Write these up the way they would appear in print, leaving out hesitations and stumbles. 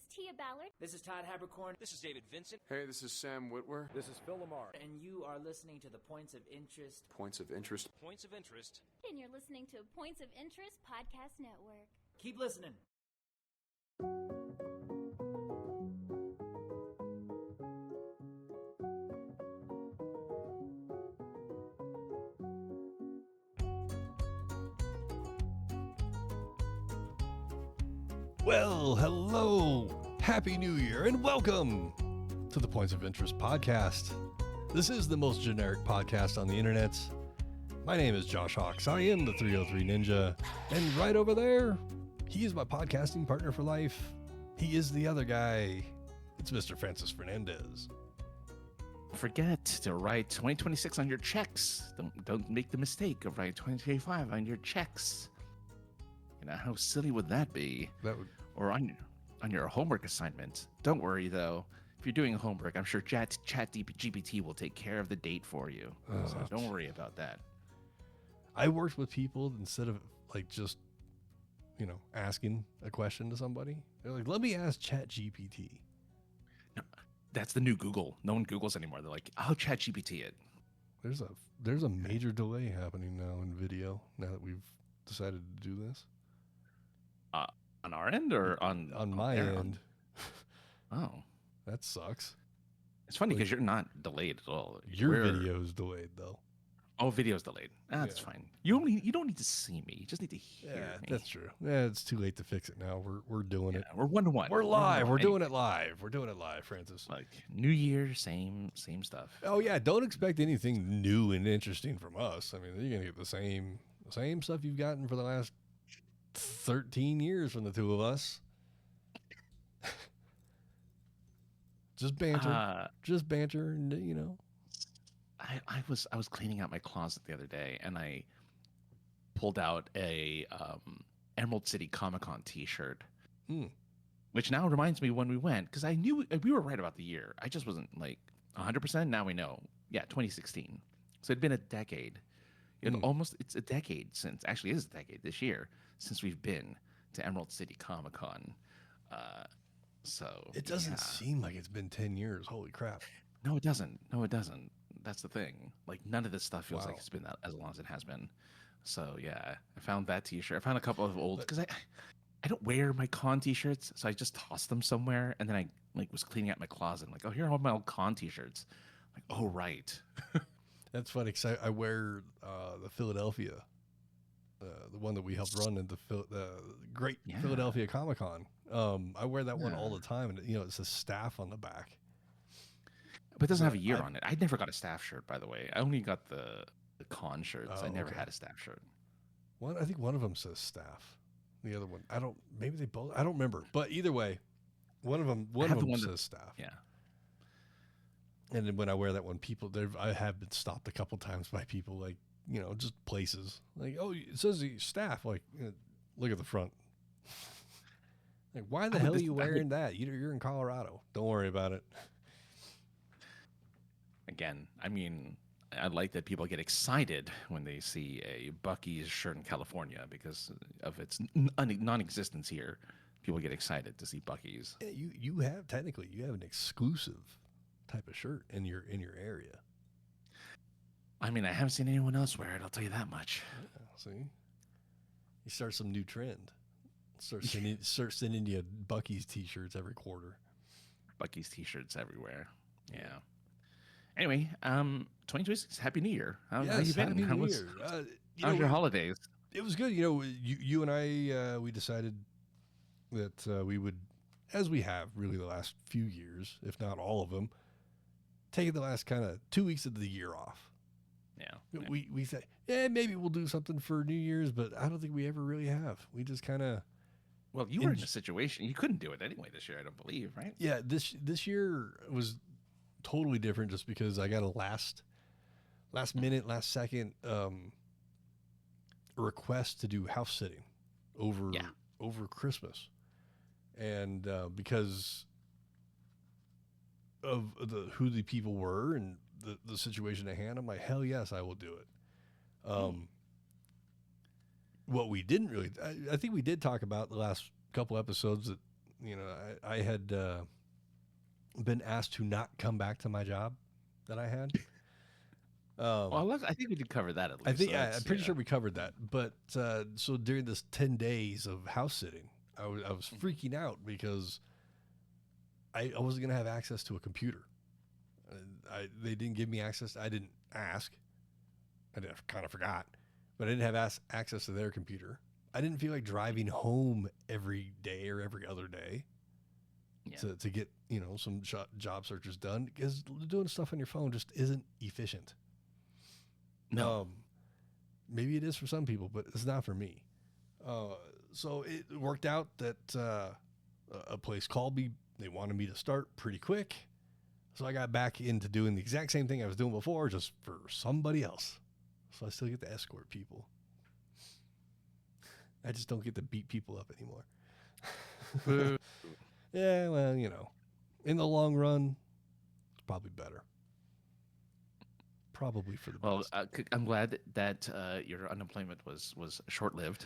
is Tia Ballard. This is Todd Habercorn. This is David Vincent. Hey, this is Sam Whitwer. This is Phil Lamar. And you are listening to the Points of Interest. Points of Interest. Points of Interest. And you're listening to Points of Interest Podcast Network. Keep listening. Well, hello, Happy New Year, and welcome to the Points of Interest podcast. This is the most generic podcast on the internet. My name is Josh Hawks. I am the 303 Ninja, and right over there, he is my podcasting partner for life. He is the other guy. It's Mr. Francis Fernandez. Forget to write 2026 on your checks. Don't make the mistake of writing 2025 on your checks. You know, how silly would that be? That would... Or on your homework assignment. Don't worry, though. If you're doing homework, I'm sure ChatGPT will take care of the date for you. So don't worry about that. I worked with people instead of like just, asking a question to somebody. They're like, let me ask ChatGPT. No, that's the new Google. No one Googles anymore. They're like, I'll ChatGPT it. There's a major delay happening now in video now that we've decided to do this. On our end or on my end? Oh, that sucks. It's funny because you're not delayed at all. Your video's delayed though. Oh, video's delayed. That's fine. You don't need to see me. You just need to hear me. That's true. Yeah, it's too late to fix it now. We're doing it. We're 1-to-1. We're live. We're doing it live. We're doing it live, Francis. Like New Year, same stuff. Oh yeah, don't expect anything new and interesting from us. I mean, you're gonna get the same stuff you've gotten for the last 13 years from the two of us. Just banter, and I was cleaning out my closet the other day, and I pulled out a Emerald City Comic-Con T-shirt, which now reminds me when we went, because I knew we were right about the year. I just wasn't like 100%. Now we know. Yeah, 2016. So it'd been a decade. It's a decade since. Actually, it is a decade this year since we've been to Emerald City Comic-Con. So it doesn't seem like it's been 10 years. Holy crap! No, it doesn't. That's the thing. Like none of this stuff feels like it's been that as long as it has been. So yeah, I found that T-shirt. I found a couple of old because I don't wear my con T-shirts, so I just tossed them somewhere. And then I was cleaning out my closet. I'm like, oh, here are all my old con T-shirts. I'm like, oh right. That's funny because I wear the Philadelphia, the one that we helped run in the great Philadelphia Comic-Con. I wear that one all the time, and it says staff on the back. But it doesn't have a year on it. I never got a staff shirt, by the way. I only got the con shirts. I never had a staff shirt. I think one of them says staff. The other one, maybe they both. I don't remember. But either way, one of them says staff. Yeah. And then when I wear that one, I have been stopped a couple times by people like, just places like, oh, it says staff. Like, look at the front. Like, why the hell are you wearing that? You're in Colorado. Don't worry about it. Again, I mean, I like that people get excited when they see a Buc-ee's shirt in California because of its non-existence here. People get excited to see Buc-ee's. Yeah, you have an exclusive type of shirt in your area. I mean, I haven't seen anyone else wear it. I'll tell you that much. Yeah, see, you start some new trend. Start sending you Buc-ee's T-shirts every quarter. Buc-ee's T-shirts everywhere. Yeah. Anyway, 2026, Happy New Year. How you been? Happy New Year. How's your holidays? It was good. You and I, we decided that we would, as we have really the last few years, if not all of them, taking the last kind of 2 weeks of the year off. Yeah. We said, maybe we'll do something for New Year's, but I don't think we ever really have. We just kind of. Well, you were in a situation you couldn't do it anyway this year, I don't believe, right? Yeah, this year was totally different just because I got a last second request to do house sitting over Christmas, and because of who the people were and the situation at hand, I'm like, hell yes, I will do it. What we didn't really, I think we did talk about the last couple episodes that I had been asked to not come back to my job that I had. I think we did cover that at least. I think I'm pretty sure we covered that. But so during this 10 days of house sitting, I was freaking out because I wasn't going to have access to a computer. They didn't give me access. I didn't ask. I kind of forgot, but I didn't have access to their computer. I didn't feel like driving home every day or every other day to get, some job searches done, because doing stuff on your phone just isn't efficient. No. Maybe it is for some people, but it's not for me. So it worked out that a place called me. They wanted me to start pretty quick. So I got back into doing the exact same thing I was doing before, just for somebody else. So I still get to escort people. I just don't get to beat people up anymore. Yeah, well, in the long run, it's probably better. Probably for the best. Well, I'm glad that your unemployment was short-lived.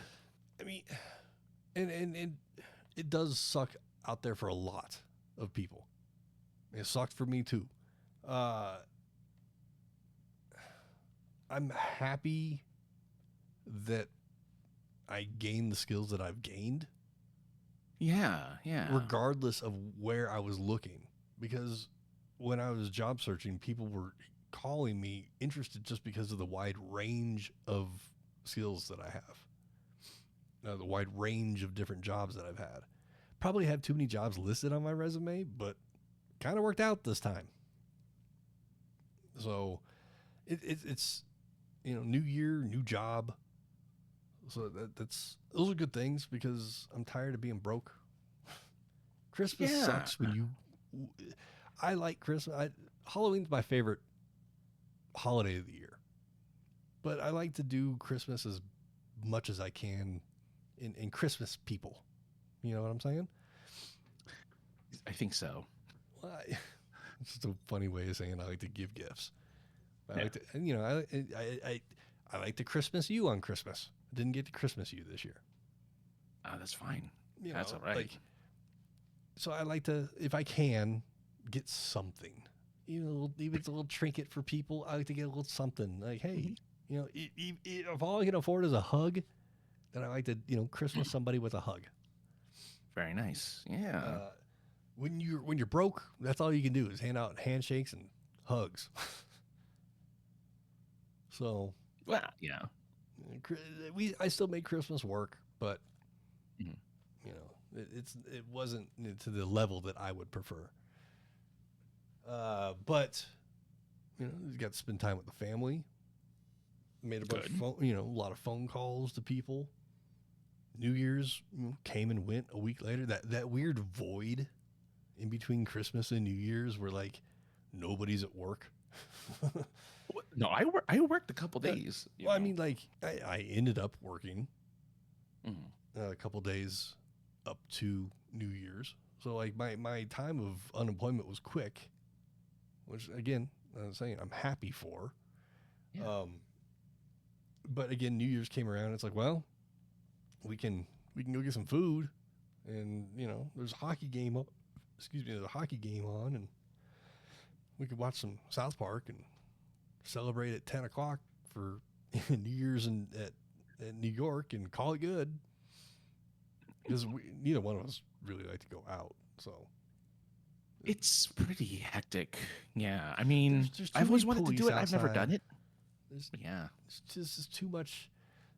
I mean, and it does suck out there for a lot of people. It sucked for me too. I'm happy that I gained the skills that I've gained. Yeah. Regardless of where I was looking. Because when I was job searching, people were calling me interested just because of the wide range of skills that I have. The wide range of different jobs that I've had. Probably have too many jobs listed on my resume, but kind of worked out this time. So it's new year, new job. So those are good things, because I'm tired of being broke. Christmas sucks when I like Christmas. Halloween's my favorite holiday of the year, but I like to do Christmas as much as I can in Christmas people. You know what I'm saying? I think so. Well, it's just a funny way of saying I like to give gifts. I like to, I like to Christmas you on Christmas. I didn't get to Christmas you this year. Oh, that's fine. That's all right. So I like to, if I can, get something. Even if it's a little trinket for people, I like to get a little something. Like, hey, if all I can afford is a hug, then I like to, Christmas somebody with a hug. Very nice. Yeah. When you're broke, that's all you can do is hand out handshakes and hugs. So, well, yeah. I still make Christmas work, but it wasn't to the level that I would prefer. But you got to spend time with the family. Made a bunch of a lot of phone calls to people. New Year's came and went a week later. That weird void in between Christmas and New Year's where like nobody's at work. No, I worked a couple days. Well, I mean, like I ended up working a couple days up to New Year's. So like my time of unemployment was quick, which again, I'm saying I'm happy for. Yeah. But again, New Year's came around. It's like, well, we can go get some food, and there's a hockey game up. There's a hockey game on, and we could watch some South Park and celebrate at 10 o'clock for New Year's at New York and call it good. Because neither one of us really like to go out, so it's pretty hectic. Yeah, I mean, there's I've always wanted to do it. I've never done it. It's just too much.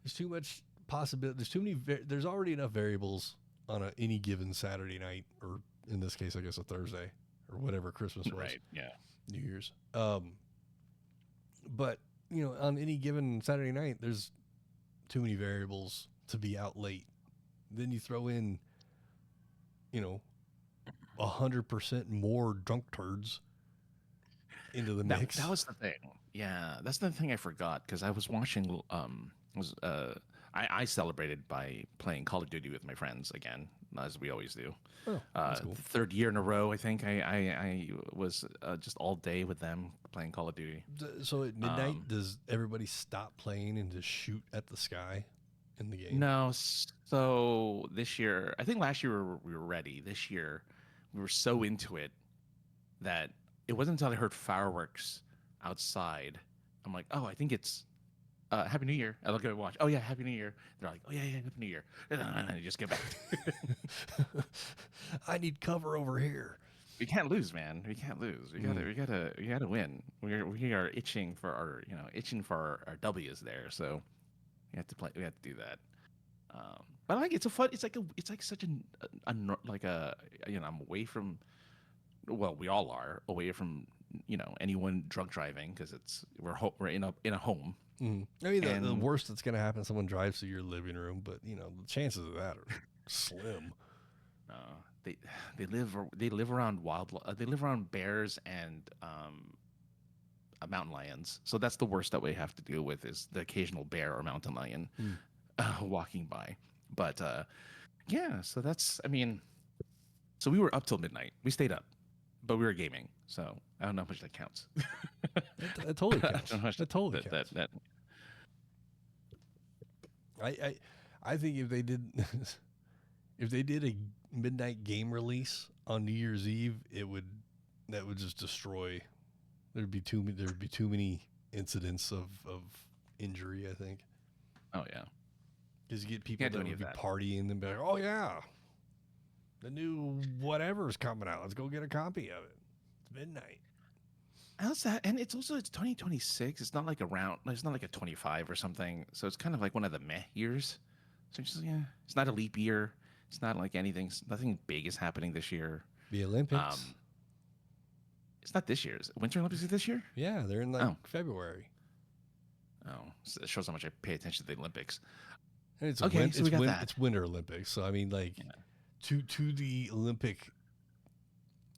There's too much possibility. There's too many. There's already enough variables on any given Saturday night, or in this case, I guess a Thursday or whatever Christmas was. Right. Yeah. New Year's. But on any given Saturday night, there's too many variables to be out late. Then you throw in, 100% more drunk turds into the mix. That was the thing. Yeah, that's the thing I forgot, because I was watching. I celebrated by playing Call of Duty with my friends again, as we always do. Oh, that's cool. Third year in a row, I think I was just all day with them playing Call of Duty. So at midnight, does everybody stop playing and just shoot at the sky? in the game? No, so this year, I think last year we were ready. This year, we were so into it that it wasn't until I heard fireworks outside. I'm like, oh, I think it's Happy New Year. I look at my watch. Oh yeah, Happy New Year. They're like, oh yeah, Happy New Year. And I just get back. I need cover over here. We can't lose, man. We can't lose. We gotta win. We are itching for our W's there. So we have to play. We have to do that. But I like it's a fun. It's like such I'm away from. Well, we all are away from anyone drunk driving because we're in a home. I mean, the worst that's going to happen, someone drives to your living room, but the chances of that are slim. They live around they live around bears and mountain lions. So that's the worst that we have to deal with is the occasional bear or mountain lion walking by. But yeah, so so we were up till midnight. We stayed up, but we were gaming. So I don't know how much that counts. It totally counts. That totally counts. I think if they did a midnight game release on New Year's Eve, that would just destroy. There'd be too many incidents of injury, I think. Oh yeah, because you get people that would be partying and be like, "Oh yeah, the new whatever's coming out. Let's go get a copy of it. It's midnight." How's that? And it's 2026. It's not like it's not like a 25 or something. So it's kind of like one of the meh years. So it's not a leap year. It's not like nothing big is happening this year. The Olympics. It's not this year. Winter Olympics is this year? Yeah, they're in February. Oh, so it shows how much I pay attention to the Olympics. And it's that. Winter Olympics. So I mean, to the Olympic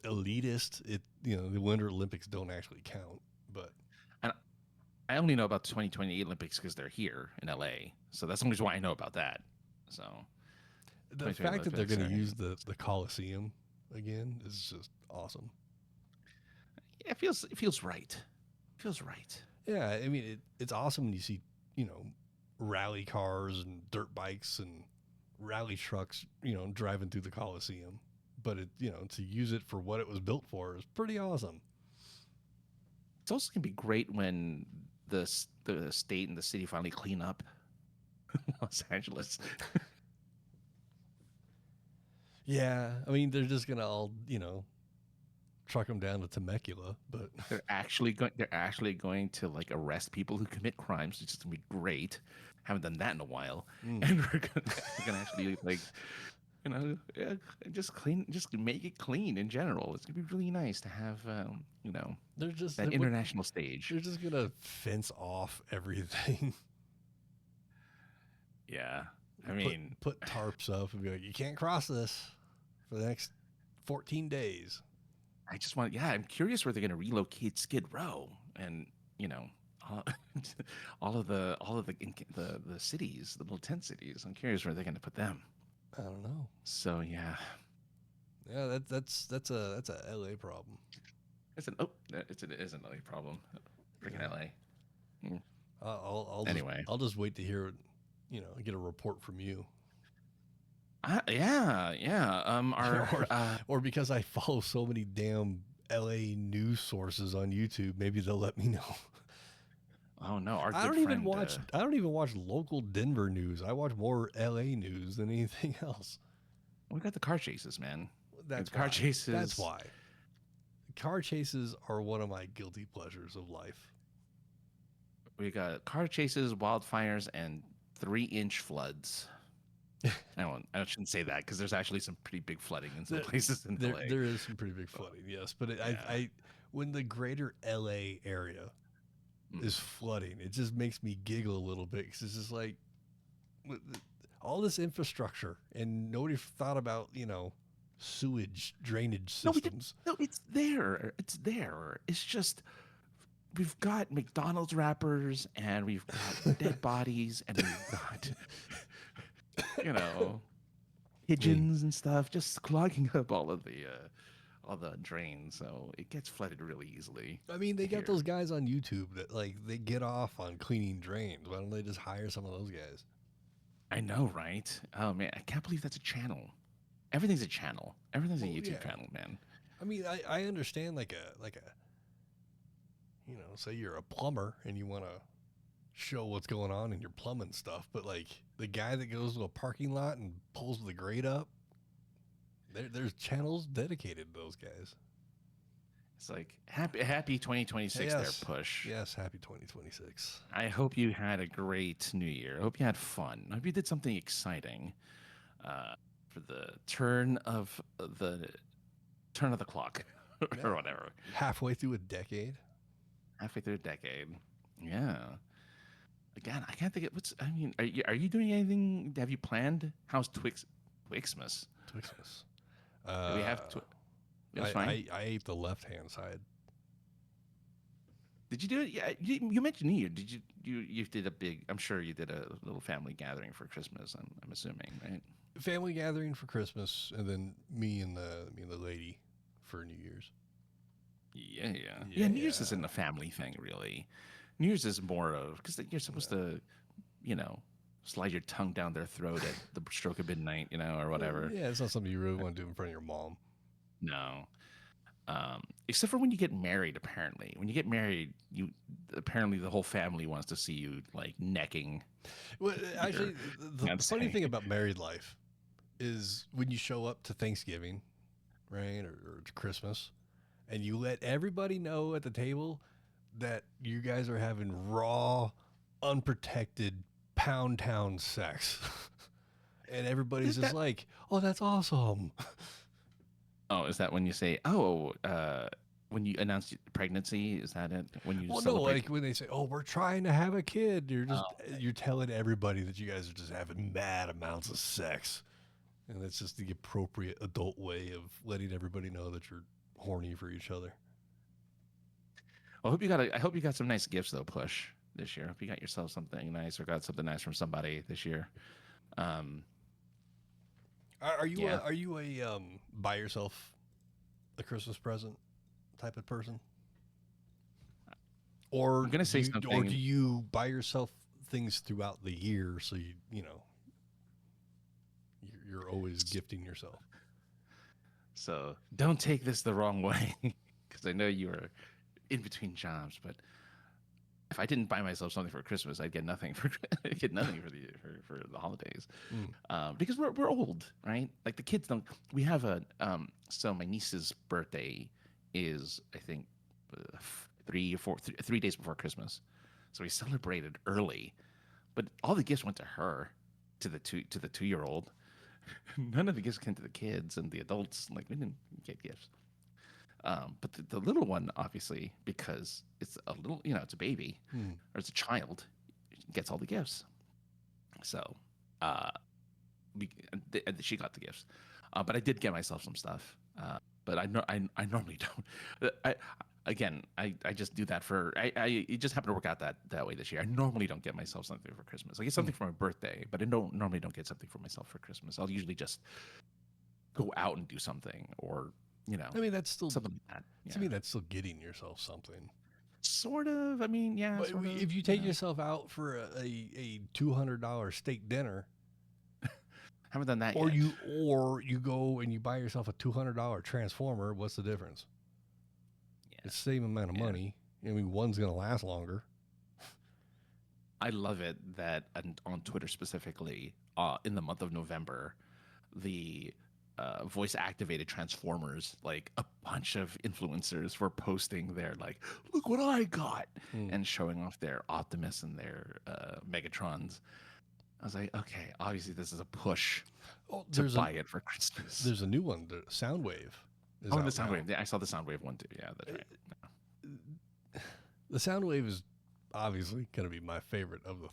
elitist, the Winter Olympics don't actually count. But I only know about the 2028 Olympics because they're here in LA. So that's the only reason why I know about that. So the fact that they're going to use the Coliseum again is just awesome. Yeah, it feels right. It feels right. Yeah, I mean it's awesome when you see rally cars and dirt bikes and rally trucks driving through the Coliseum, but to use it for what it was built for is pretty awesome. It's also gonna be great when the state and the city finally clean up Los Angeles. Yeah, I mean they're just gonna all truck them down to Temecula, but they're actually going to like arrest people who commit crimes, which is gonna be great. Haven't done that in a while, and we're gonna actually just make it clean in general. It's gonna be really nice to have that international stage. They're just gonna fence off everything. Yeah, I mean, put tarps up and be like, you can't cross this for the next 14 days. I'm curious where they're going to relocate Skid Row and, all of the cities, the little tent cities. I'm curious where they're going to put them. I don't know. So, yeah. Yeah, that's a LA problem. It is an LA problem. Freaking LA. I'll just wait to hear, get a report from you. Or because I follow so many damn LA news sources on YouTube, maybe they'll let me know. Oh no, I don't even watch local Denver news. I watch more LA news than anything else. We got the car chases, man. Car chases. That's why. Car chases are one of my guilty pleasures of life. We got car chases, wildfires, and 3-inch floods. I shouldn't say that because there's actually some pretty big flooding in some places in LA. There is some pretty big flooding, yes. But I when the greater LA area is flooding, it just makes me giggle a little bit because it's just like all this infrastructure and nobody thought about sewage drainage systems. No, it's there. It's there. It's just we've got McDonald's wrappers and we've got dead bodies and we've got pigeons and stuff just clogging up all the drains, so it gets flooded really easily. I mean, they got those guys on YouTube that they get off on cleaning drains. Why don't they just hire some of those guys? I know, right? Oh man, I can't believe that's a channel. Everything's a channel. Everything's a Well, YouTube yeah. channel, man. I mean, I understand like a say you're a plumber and you want to show what's going on in your plumbing stuff, but like the guy that goes to a parking lot and pulls the grate up, there's channels dedicated to those guys. It's like happy 2026 Yes. there, Push. Yes, happy 2026. I hope you had a great New Year. I hope you had fun. I hope you did something exciting for the turn of the clock or whatever. Halfway through a decade. Halfway through a decade. Yeah. Again, I can't think of are you doing anything? Have you planned? How's Twixmas? Twixmas. Do we have That's fine. I ate the left-hand side. Did you do it? Yeah, you mentioned New Year. Did you did a big? I'm sure you did a little family gathering for Christmas. I'm assuming, right? Family gathering for Christmas, and then me and the lady for New Year's. Yeah. New Year's isn't a family thing, really. New Year's is more of because you're supposed to, slide your tongue down their throat at the stroke of midnight, or whatever. Yeah, it's not something you really want to do in front of your mom. No. Except for when you get married, apparently. When you get married, apparently the whole family wants to see you like necking. Well, actually, the funny thing about married life is when you show up to Thanksgiving, right, or to Christmas, and you let everybody know at the table that you guys are having raw, unprotected pound town sex. And everybody's just like, oh, that's awesome. Oh, is that when you say, when you announce pregnancy? Is that it? When you no, celebrate? like when they say, oh, we're trying to have a kid. You're telling everybody that you guys are just having mad amounts of sex. And that's just the appropriate adult way of letting everybody know that you're horny for each other. I hope you got some nice gifts though, Push, this year. I hope you got yourself something nice or got something nice from somebody this year. Are you a buy yourself a Christmas present type of person? Or I'm gonna say something. Or do you buy yourself things throughout the year so you're always gifting yourself? So don't take this the wrong way, because I know you are in between jobs. But if I didn't buy myself something for Christmas, I'd get nothing for the holidays, because we're old, right? Like the kids don't. We have so my niece's birthday is I think 3 days before Christmas, so we celebrated early, but all the gifts went to her, to the 2-year-old. None of the gifts came to the kids and the adults. Like we didn't get gifts. But the little one, obviously, because it's a little, it's a baby or it's a child, gets all the gifts. So, she got the gifts. But I did get myself some stuff. But I normally don't. I just do that it just happened to work out that way this year. I normally don't get myself something for Christmas. I get something for my birthday, but I normally don't get something for myself for Christmas. I'll usually just go out and do something, or I mean, that's still something like that. Yeah. To me, that's still getting yourself something. Sort of. I mean, yeah. But if you take yourself out for a $200 steak dinner, haven't done that or yet. you go and you buy yourself a $200 transformer, what's the difference? Yeah. It's the same amount of money. I mean, one's going to last longer. I love it that on Twitter specifically, in the month of November, the voice activated Transformers, like a bunch of influencers were posting their like, look what I got, and showing off their Optimus and their Megatrons. I was like, okay, obviously this is a push to buy it for Christmas. There's a new one, the Soundwave. The Soundwave. Yeah, I saw the Soundwave one too. Yeah, that's right. The Soundwave is obviously going to be my favorite of the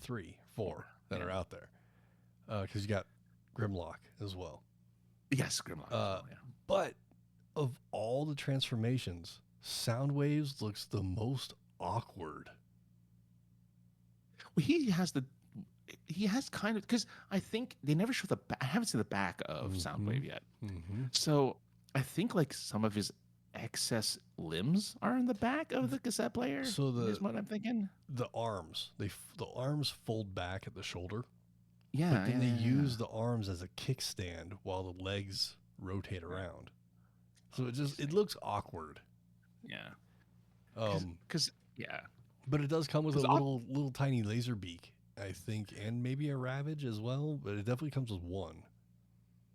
4 that are out there, because you got Grimlock as well. Yes, Grimlock. Yeah. But of all the transformations, Soundwaves looks the most awkward. Well, he has kind of, because I think they never show I haven't seen the back of Soundwave yet. Mm-hmm. So I think like some of his excess limbs are in the back of the cassette player. So is what I'm thinking. The arms, the arms fold back at the shoulder. Yeah. But then they yeah. use the arms as a kickstand while the legs rotate around. So it looks awkward. Yeah. Because yeah. But it does come with a 'Cause little tiny laser beak, I think, and maybe a Ravage as well. But it definitely comes with one.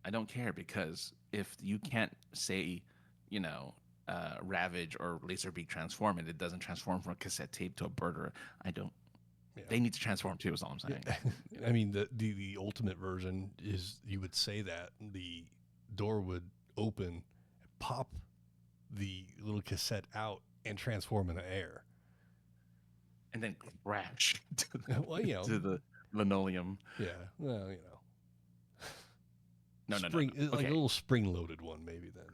I don't care, because if you can't say, Ravage or Laserbeak transform it doesn't transform from a cassette tape to a bird. I don't. Yeah. They need to transform too, is all I'm saying. I mean, the ultimate version is you would say that the door would open, pop the little cassette out, and transform into air. And then crash to Well, you know. to the linoleum. Yeah, well, you know. No. Like Okay. a little spring-loaded one, maybe then.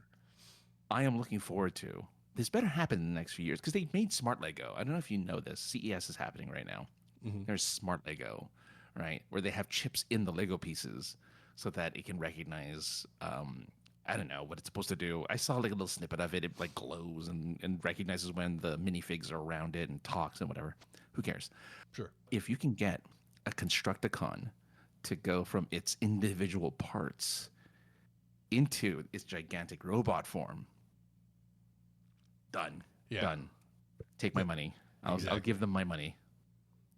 I am looking forward to. This better happen in the next few years, because they made Smart Lego. I don't know if you know this. CES is happening right now. Mm-hmm. There's Smart Lego, right, where they have chips in the Lego pieces so that it can recognize. I don't know what it's supposed to do. I saw like a little snippet of it. It like glows and recognizes when the minifigs are around it and talks and whatever. Who cares? Sure. If you can get a Constructicon to go from its individual parts into its gigantic robot form, done. Yeah. Done. Take my money. I'll give them my money.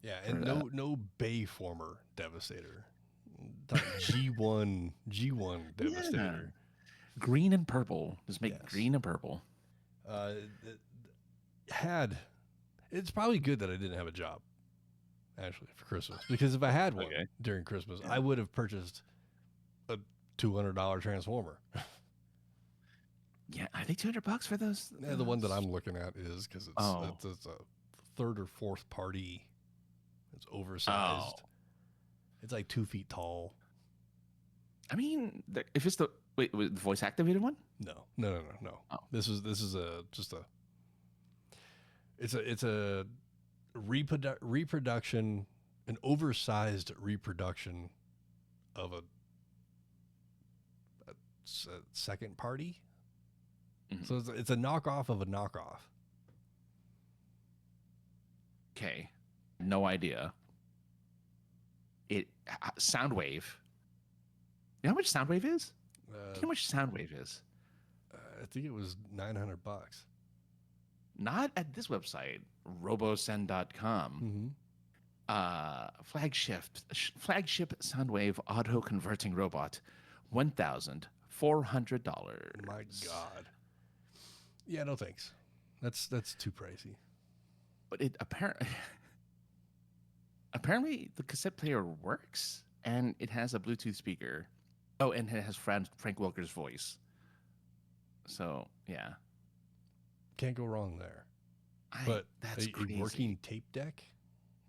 Yeah, and no Bayformer Devastator. G1 Devastator. Green and purple. Just make Yes. green and purple. It's probably good that I didn't have a job, actually, for Christmas, because if I had one during Christmas, I would have purchased a $200 Transformer. Yeah, are they $200 for those? Yeah, the one that I'm looking at is, because it's a third or fourth party. It's oversized. It's like 2 feet tall. I mean, if it's the voice activated one? No. Oh. This is it's a reproduction, an oversized reproduction of a second party. Mm-hmm. So it's a knockoff of a knockoff. Okay, no idea. Soundwave. You know how much Soundwave is? Do you know how much Soundwave is? I think it was $900. Not at this website, robosend.com. Mm-hmm. Flagship Soundwave auto converting robot, $1,400. My God. Yeah, no thanks. That's too pricey. But it apparently the cassette player works, and it has a Bluetooth speaker. Oh, and it has Frank Welker's voice. So yeah, Can't go wrong there. But that's a crazy. working tape deck?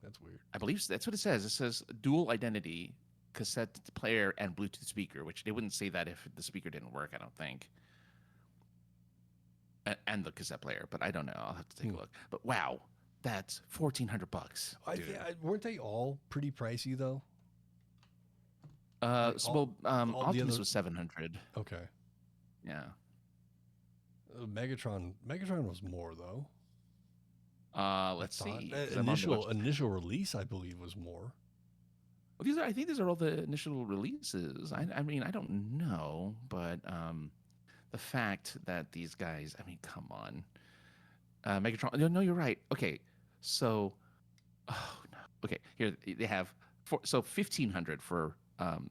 That's weird. I believe that's what it says. It says dual identity cassette player and Bluetooth speaker, which they wouldn't say that if the speaker didn't work, I don't think. And the cassette player, but I don't know. I'll have to take a look. But wow, that's $1,400. Weren't they all pretty pricey though? Optimus was $700. Okay. Yeah. Megatron was more though. Let's see. Initial release, I believe, was more. Well, I think these are all the initial releases. I mean, I don't know, but the fact that these guys, I mean, come on, Megatron. No, you're right. Okay, so, oh no. Okay, here they have $1,500 for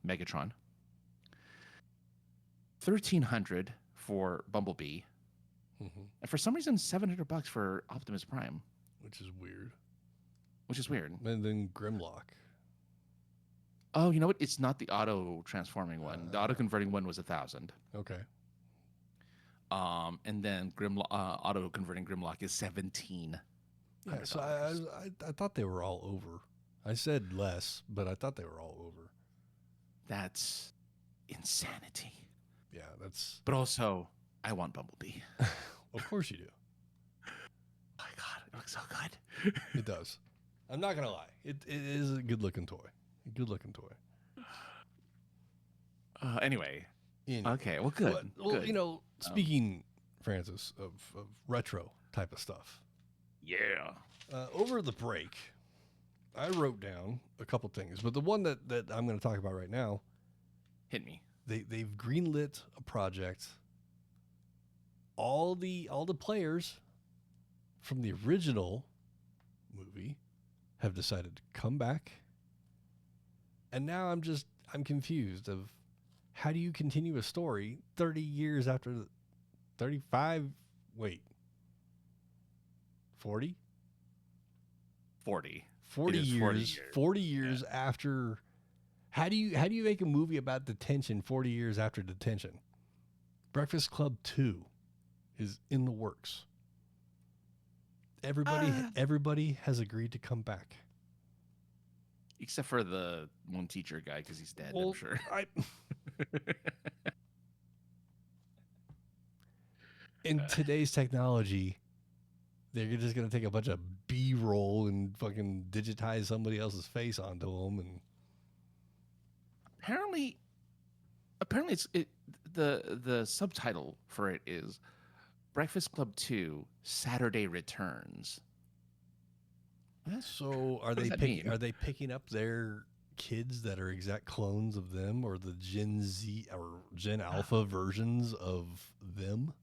Megatron, $1,300 for Bumblebee, and for some reason $700 for Optimus Prime, which is weird. And then Grimlock. Oh, you know what? It's not the auto transforming one. The auto converting one was $1,000. Okay. And then auto converting Grimlock is $1,700. Yeah, so I thought they were all over. I said less, but I thought they were all over. That's insanity. Yeah, that's. But also, I want Bumblebee. Of course you do. Oh my God, it looks so good. It does. I'm not gonna lie. It is a good looking toy. Anyway. Okay. Well, good. Well, good. you know, speaking, Francis, of retro type of stuff. Yeah. Over the break, I wrote down a couple things, but the one that I'm going to talk about right now, Hit me. they've greenlit a project. All the players from the original movie have decided to come back. And now I'm confused of how do you continue a story 30 years after 35 wait 40 It is years 40 years after. How do you make a movie about detention 40 years after detention? Breakfast Club 2 is in the works. Everybody has agreed to come back. Except for the one teacher guy, because he's dead, Well, I'm sure. In today's technology, they're just going to take a bunch of B-roll and fucking digitize somebody else's face onto them. And apparently the subtitle for it is Breakfast Club 2 Saturday Returns. so What does that mean? are they picking up their kids that are exact clones of them, or the Gen Z or Gen Alpha versions of them?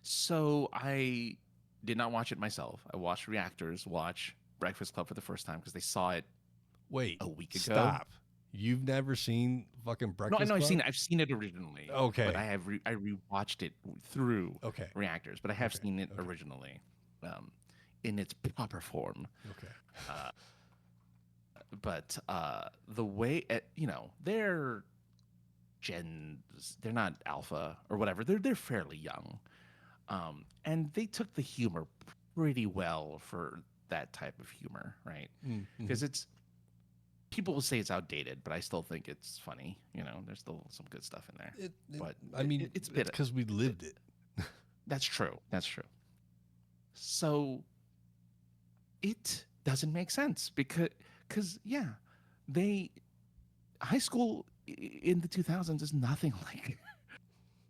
So I did not watch it myself. I watched reactors watch Breakfast Club for the first time because they saw it Wait, a week ago. Stop. You've never seen fucking No, Breakfast I know Club? I've seen it originally. Okay. But I rewatched it through Okay. reactors, but I have Okay. seen it Okay. originally, in its proper form. Okay. But the way they're gens, they're not alpha or whatever. They're fairly young, and they took the humor pretty well for that type of humor, right? Because it's people will say it's outdated, but I still think it's funny. There's still some good stuff in there. But I mean, it's because we lived it. That's true. So it doesn't make sense because high school in the 2000s is nothing like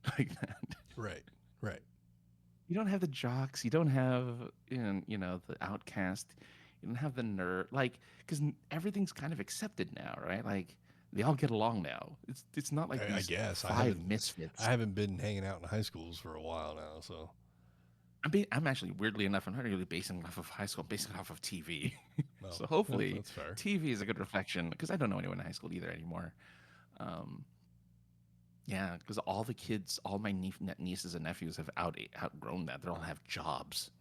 that. Right. You don't have the jocks. You don't have the outcast. You don't have the nerd. Because everything's kind of accepted now, right? Like they all get along now. It's not like I these guess five misfits. I haven't been hanging out in high schools for a while now, so I'm actually weirdly enough, I'm not really basing off of high school. I'm basing off of TV. well, So hopefully that's fair. TV is a good reflection because I don't know anyone in high school either anymore. Yeah, because all the kids, all my nieces and nephews have outgrown that. They all have jobs.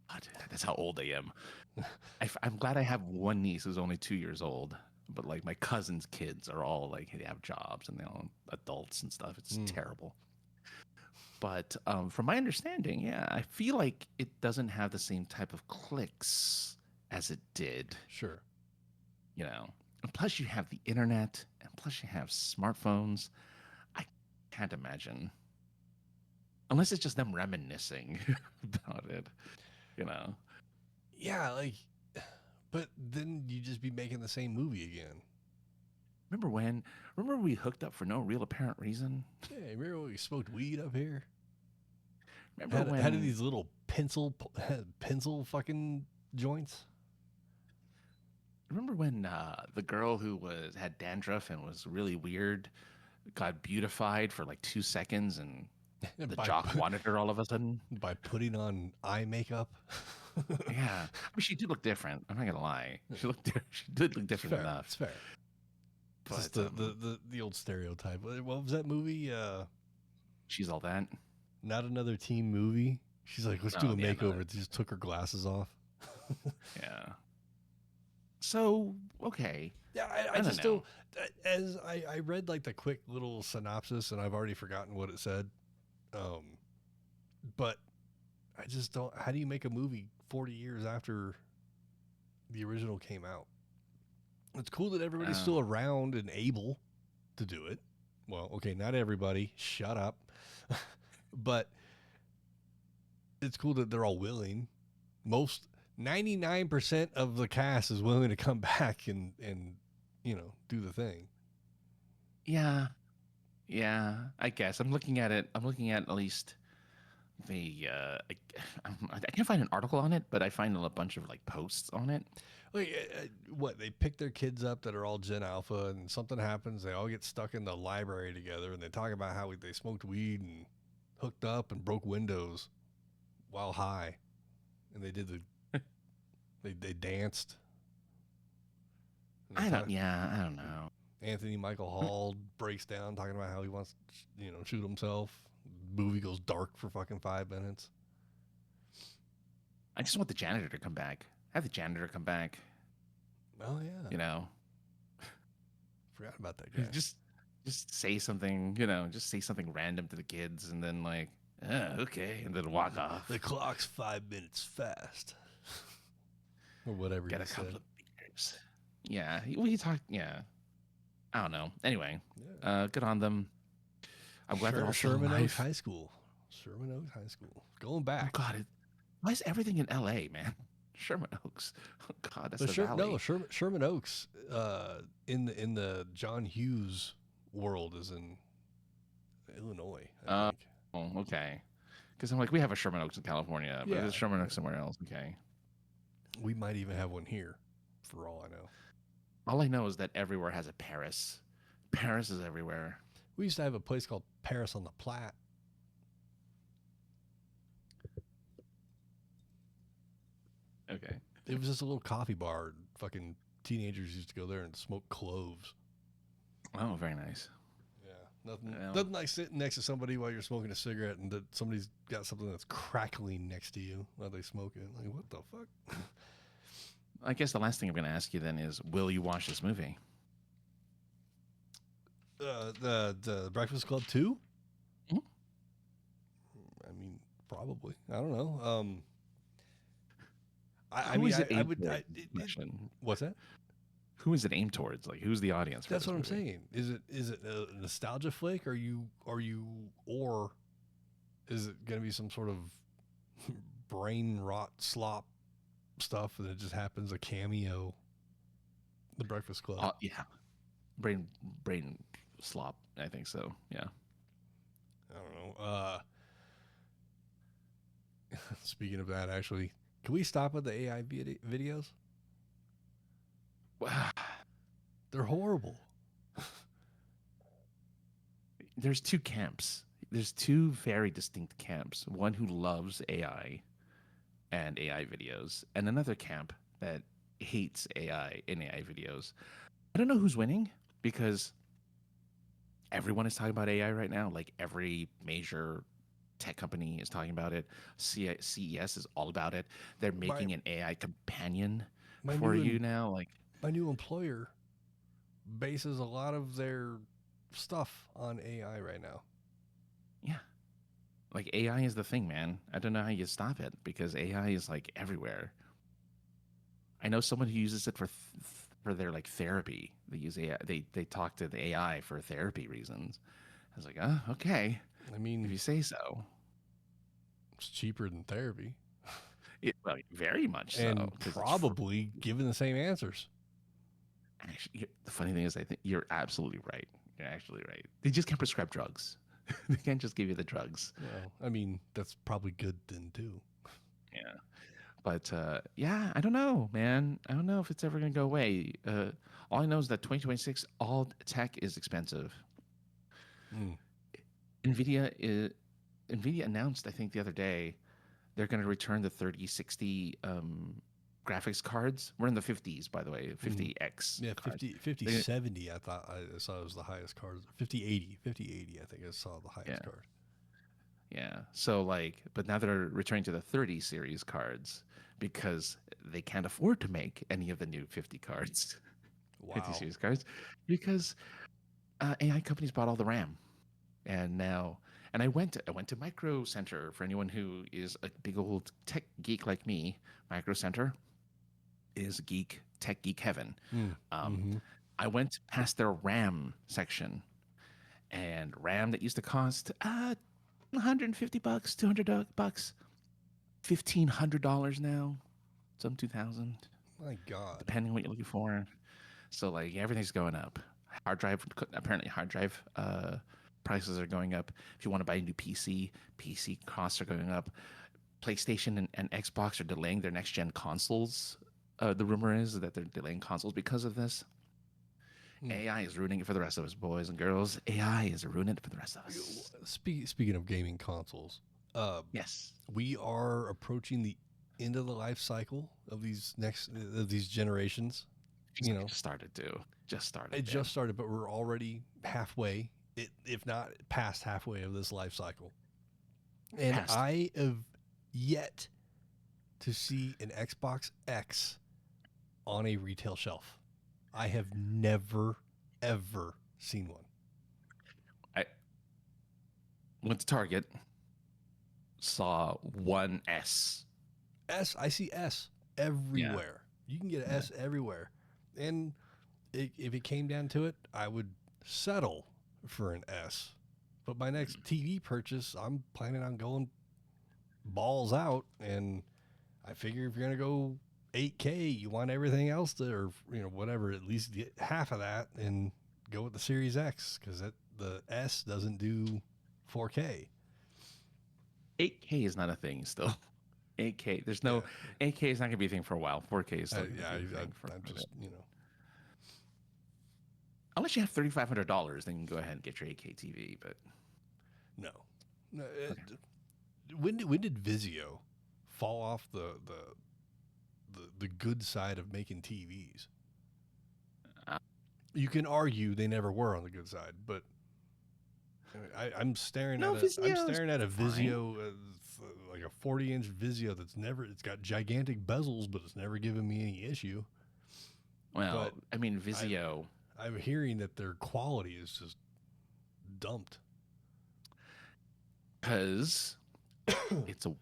God, that's how old I am. I'm glad I have one niece who's only 2 years old, but like my cousin's kids are all like they have jobs and they're all adults and stuff. It's terrible. But from my understanding, yeah, I feel like it doesn't have the same type of clicks as it did. Sure. And plus you have the internet, and plus you have smartphones. I can't imagine, unless it's just them reminiscing about it. Yeah, but then you just be making the same movie again. Remember we hooked up for no real apparent reason? Yeah, remember when we smoked weed up here? Remember Had these little pencil fucking joints? Remember when the girl who had dandruff and was really weird got beautified for like 2 seconds and the jock wanted her all of a sudden? By putting on eye makeup? Yeah. I mean, she did look different. I'm not going to lie. She did look different enough. It's fair. But, Just the old stereotype. What was that movie? She's All That. Not Another Teen Movie. She's like, let's do a makeover. They just took her glasses off. Yeah. So, okay. Yeah, I just don't. As I read like the quick little synopsis, and I've already forgotten what it said. But I just don't. How do you make a movie 40 years after the original came out? It's cool that everybody's still around and able to do it. Well, okay, not everybody. Shut up. But it's cool that they're all willing. 99% of the cast is willing to come back and do the thing. Yeah, I guess I'm looking at it. I'm looking at least I can't find an article on it, but I find a bunch of like posts on it. Like, what, they pick their kids up that are all Gen Alpha, and something happens, they all get stuck in the library together, and they talk about how they smoked weed and hooked up and broke windows while high, and they did they danced. I don't know. Anthony Michael Hall breaks down talking about how he wants to, shoot himself. Movie goes dark for fucking 5 minutes. I just want the janitor to come back. Have the janitor come back. Oh yeah. Forgot about that guy. Just say something, just say something random to the kids, and then like, okay, and then walk off. The clock's 5 minutes fast, or whatever. Get a couple of beers. Yeah, we talked. Yeah, I don't know. Anyway, good on them. I'm glad they're all Sherman Oaks High School. Sherman Oaks High School. Going back. Oh God, why is everything in L.A., man? Sherman Oaks. Oh God, that's the valley. No, Sherman Oaks. In the John Hughes world is in Illinois, I think. Oh, okay. Because I'm like, we have a Sherman Oaks in California, but there's Sherman Oaks somewhere else. Okay. We might even have one here, for all I know. All I know is that everywhere has a Paris. Paris is everywhere. We used to have a place called Paris on the Platte. Okay. It was just a little coffee bar. Fucking teenagers used to go there and smoke cloves. Oh, very nice. Yeah. Nothing like sitting next to somebody while you're smoking a cigarette and that somebody's got something that's crackling next to you while they smoke it. Like, what the fuck? I guess the last thing I'm going to ask you then is, will you watch this movie? The Breakfast Club 2? Mm-hmm. I mean, probably. I don't know. What's that? Who is it aimed towards? Like, who's the audience for That's this what movie? I'm saying. Is it a nostalgia flick? Or is it going to be some sort of brain rot slop stuff and it just happens a cameo? The Breakfast Club. Yeah. Brain slop. I think so. Yeah. I don't know. Speaking of that, actually, can we stop with the AI videos? They're horrible. There's two camps. There's two very distinct camps. One who loves AI and AI videos, and another camp that hates AI and AI videos. I don't know who's winning because everyone is talking about AI right now. Like every major tech company is talking about it. CES is all about it. They're making an AI companion for you now. Like my new employer bases a lot of their stuff on AI right now. Yeah. Like AI is the thing, man. I don't know how you stop it because AI is like everywhere. I know someone who uses it for their like therapy. They use AI. They talk to the AI for therapy reasons. I was like, oh, okay. I mean, if you say so. It's cheaper than therapy. Well, very much so. And probably given the same answers. Actually, the funny thing is, I think you're absolutely right. You're actually right. They just can't prescribe drugs. They can't just give you the drugs. Well, I mean, that's probably good then too. Yeah. But yeah, I don't know, man. I don't know if it's ever going to go away. All I know is that 2026, all tech is expensive. NVIDIA announced, I think the other day, they're going to return the 3060 graphics cards. We're in the 50s, by the way, 50X. Yeah, 5070, I thought I saw it was the highest card. 5080, I think I saw the highest card. Yeah. So but now they're returning to the 30 series cards because they can't afford to make any of the new 50 cards. Wow. 50 series cards because AI companies bought all the RAM. And I went to Micro Center. For anyone who is a big old tech geek like me, Micro Center is tech geek heaven. I went past their RAM section, and RAM that used to cost $150, $200, $1,500 now, some $2,000. My God, depending on what you're looking for. So everything's going up. Hard drive prices are going up. If you want to buy a new PC costs are going up. PlayStation and Xbox are delaying their next gen consoles. The rumor is that they're delaying consoles because of this. AI is ruining it for the rest of us, boys and girls. AI is ruining it for the rest of us. Speaking of gaming consoles, Yes. we are approaching the end of the life cycle of these generations. You know, Just started. it just started, but we're already halfway, if not past halfway of this life cycle. And I have yet to see an Xbox X on a retail shelf. I have never, ever seen one. I went to Target, saw one S. I see S everywhere. You can get an S everywhere. And if it came down to it, I would settle for an S. But my next TV purchase, I'm planning on going balls out. And I figure if you're going to go 8K, you want everything else or whatever, at least get half of that and go with the Series X, because the S doesn't do 4K. 8K is not a thing still. 8K, there's no 8K is not gonna be a thing for a while. 4K is still I'm just unless you have $3,500, then you can go ahead and get your 8K TV. But no. When did Vizio fall off the good side of making TVs? You can argue they never were on the good side, but I'm staring at a Vizio, like a 40-inch Vizio it's got gigantic bezels, but it's never given me any issue. Well, but I mean, Vizio. I'm hearing that their quality is just dumped. Because it's a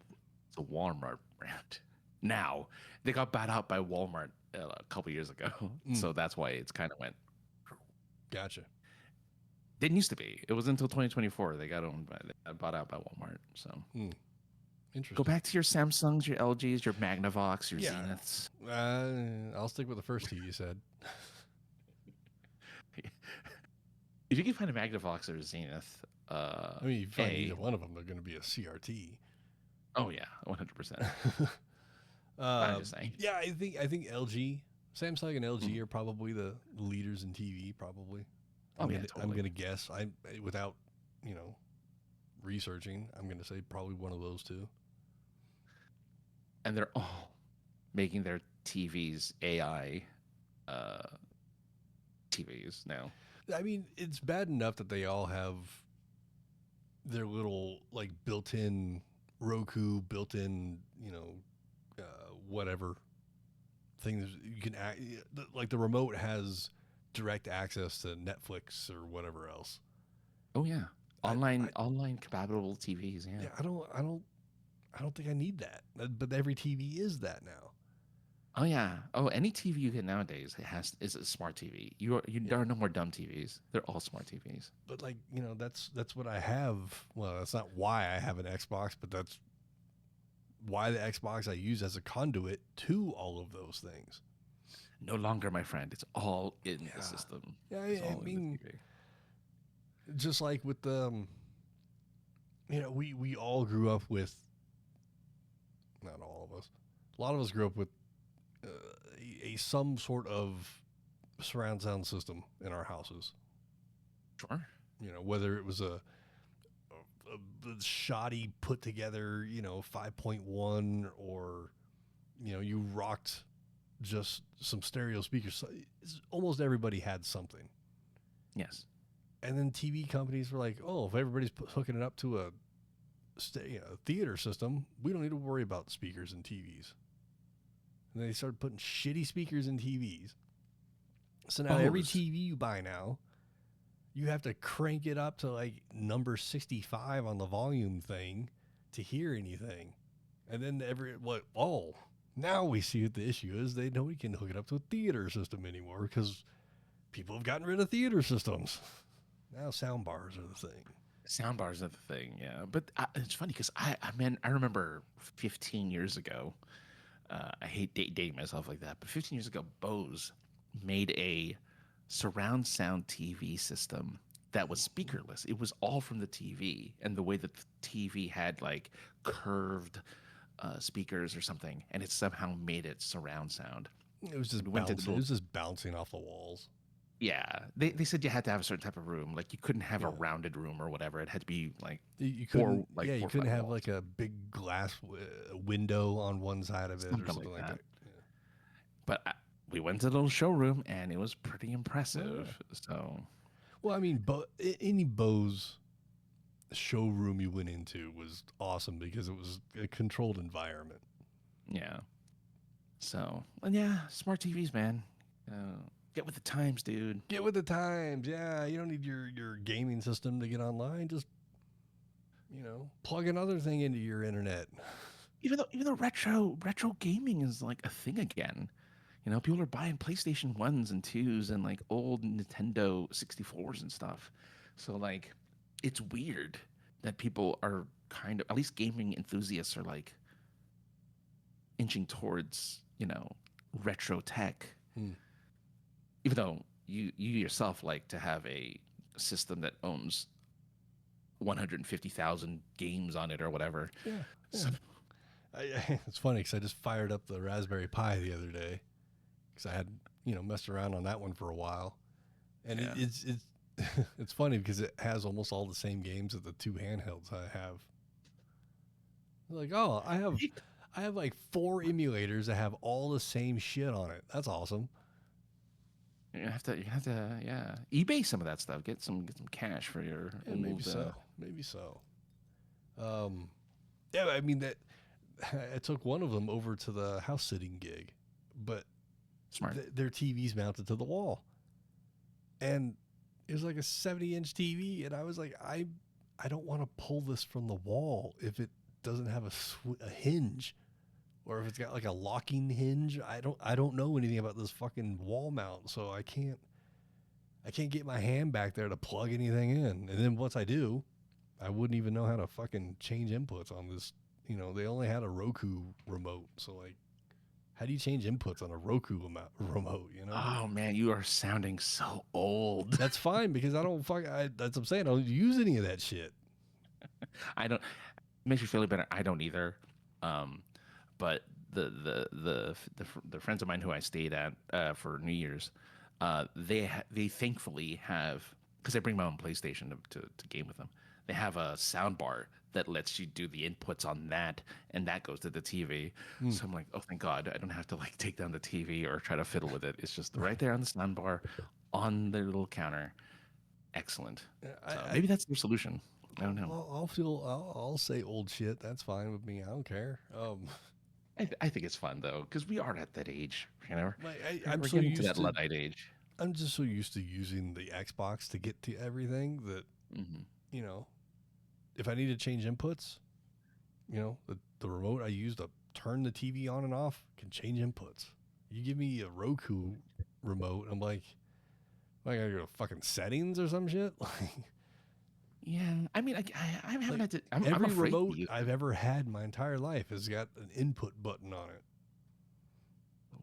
Walmart brand. Now, they got bought out by Walmart a couple years ago. So that's why it's kind of went. Gotcha. Didn't used to be. It was until 2024 they got bought out by Walmart. So interesting. Go back to your Samsungs, your LGs, your Magnavox, your Zeniths. I'll stick with the first two you said. If you can find a Magnavox or a Zenith, if you find either one of them, they're going to be a CRT. Oh yeah, 100%. I'm just saying. Yeah, I think LG, Samsung, and LG are probably the leaders in TV. Probably. Totally. I'm gonna guess. Without researching, I'm gonna say probably one of those two. And they're all making their TVs AI TVs now. I mean, it's bad enough that they all have their little like built-in Roku, built-in whatever things you can like the remote has direct access to Netflix or whatever else. Oh yeah, online compatible TVs. Yeah. I don't think I need that, but every TV is that now. Oh yeah. Oh, any TV you get nowadays is a smart TV. There are no more dumb TVs. They're all smart TVs. But that's what I have. Well, that's not why I have an Xbox, but that's why the Xbox I use as a conduit to all of those things. No longer, my friend. It's all in the system. Yeah, I mean, just like with the, we all grew up with, not all of us, a lot of us grew up with some sort of surround sound system in our houses. Sure. Whether it was a shoddy put together, 5.1, or, you rocked just some stereo speakers. Almost everybody had something. Yes. And then TV companies were like, oh, if everybody's hooking it up to a theater system, we don't need to worry about speakers and TVs. And they started putting shitty speakers in TVs. So now every TV you buy now, you have to crank it up to like number 65 on the volume thing to hear anything. And then now we see what the issue is. Nobody can hook it up to a theater system anymore because people have gotten rid of theater systems. Now sound bars are the thing. Sound bars are the thing, yeah. But it's funny because I remember 15 years ago, I hate dating myself like that, but 15 years ago, Bose made a surround sound TV system that was speakerless. It was all from the TV, and the way that the TV had like curved speakers or something, and it somehow made it surround sound. It was just bouncing. It was just bouncing off the walls. Yeah, they said you had to have a certain type of room. Like you couldn't have a rounded room or whatever. It had to be like you couldn't. You couldn't have walls. Like a big glass window on one side of it or something like that. Yeah. But we went to the little showroom, and it was pretty impressive. Yeah. So, well, I mean, any Bose showroom you went into was awesome because it was a controlled environment. Yeah. So, and yeah, smart TVs, man. Get with the times, dude. Get with the times. Yeah, you don't need your gaming system to get online. Just, plug another thing into your internet. Even though retro gaming is like a thing again. People are buying PlayStation 1s and 2s and like old Nintendo 64s and stuff. So like, it's weird that people are kind of, at least gaming enthusiasts are like inching towards, retro tech. Even though you yourself like to have a system that owns 150,000 games on it or whatever. Yeah. So, it's funny because I just fired up the Raspberry Pi the other day because I had, messed around on that one for a while. And it's it's funny because it has almost all the same games as the two handhelds I have. Like, oh, I have like 4 emulators that have all the same shit on it. That's awesome. You have to, eBay some of that stuff. Get some cash for your. Maybe so. Yeah, I mean that. I took one of them over to the house sitting gig, but smart. Their TV's mounted to the wall, and it was like a 70-inch TV, and I was like, I don't want to pull this from the wall if it doesn't have a hinge. Or if it's got like a locking hinge. I don't know anything about this fucking wall mount, so I can't get my hand back there to plug anything in. And then once I do, I wouldn't even know how to fucking change inputs on this. They only had a Roku remote, so like, how do you change inputs on a Roku remote? Oh man, you are sounding so old. That's fine because that's what I'm saying. I don't use any of that shit. I don't. Makes you feel better. I don't either. But the friends of mine who I stayed at for New Year's, they thankfully have, because I bring my own PlayStation to game with them. They have a sound bar that lets you do the inputs on that, and that goes to the TV. So I'm like, oh, thank God, I don't have to like take down the TV or try to fiddle with it. It's just right there on the sound bar, on their little counter. Excellent. So maybe that's their solution. I don't know. I'll say old shit. That's fine with me. I don't care. I think it's fun though, because we are at that age, I'm We're so getting used to that Luddite age. I'm just so used to using the Xbox to get to everything that, if I need to change inputs, the remote I use to turn the TV on and off can change inputs. You give me a Roku remote, I'm like I gotta go to fucking settings or some shit. Yeah, I mean, I haven't had to. Every I'm afraid remote I've ever had in my entire life has got an input button on it.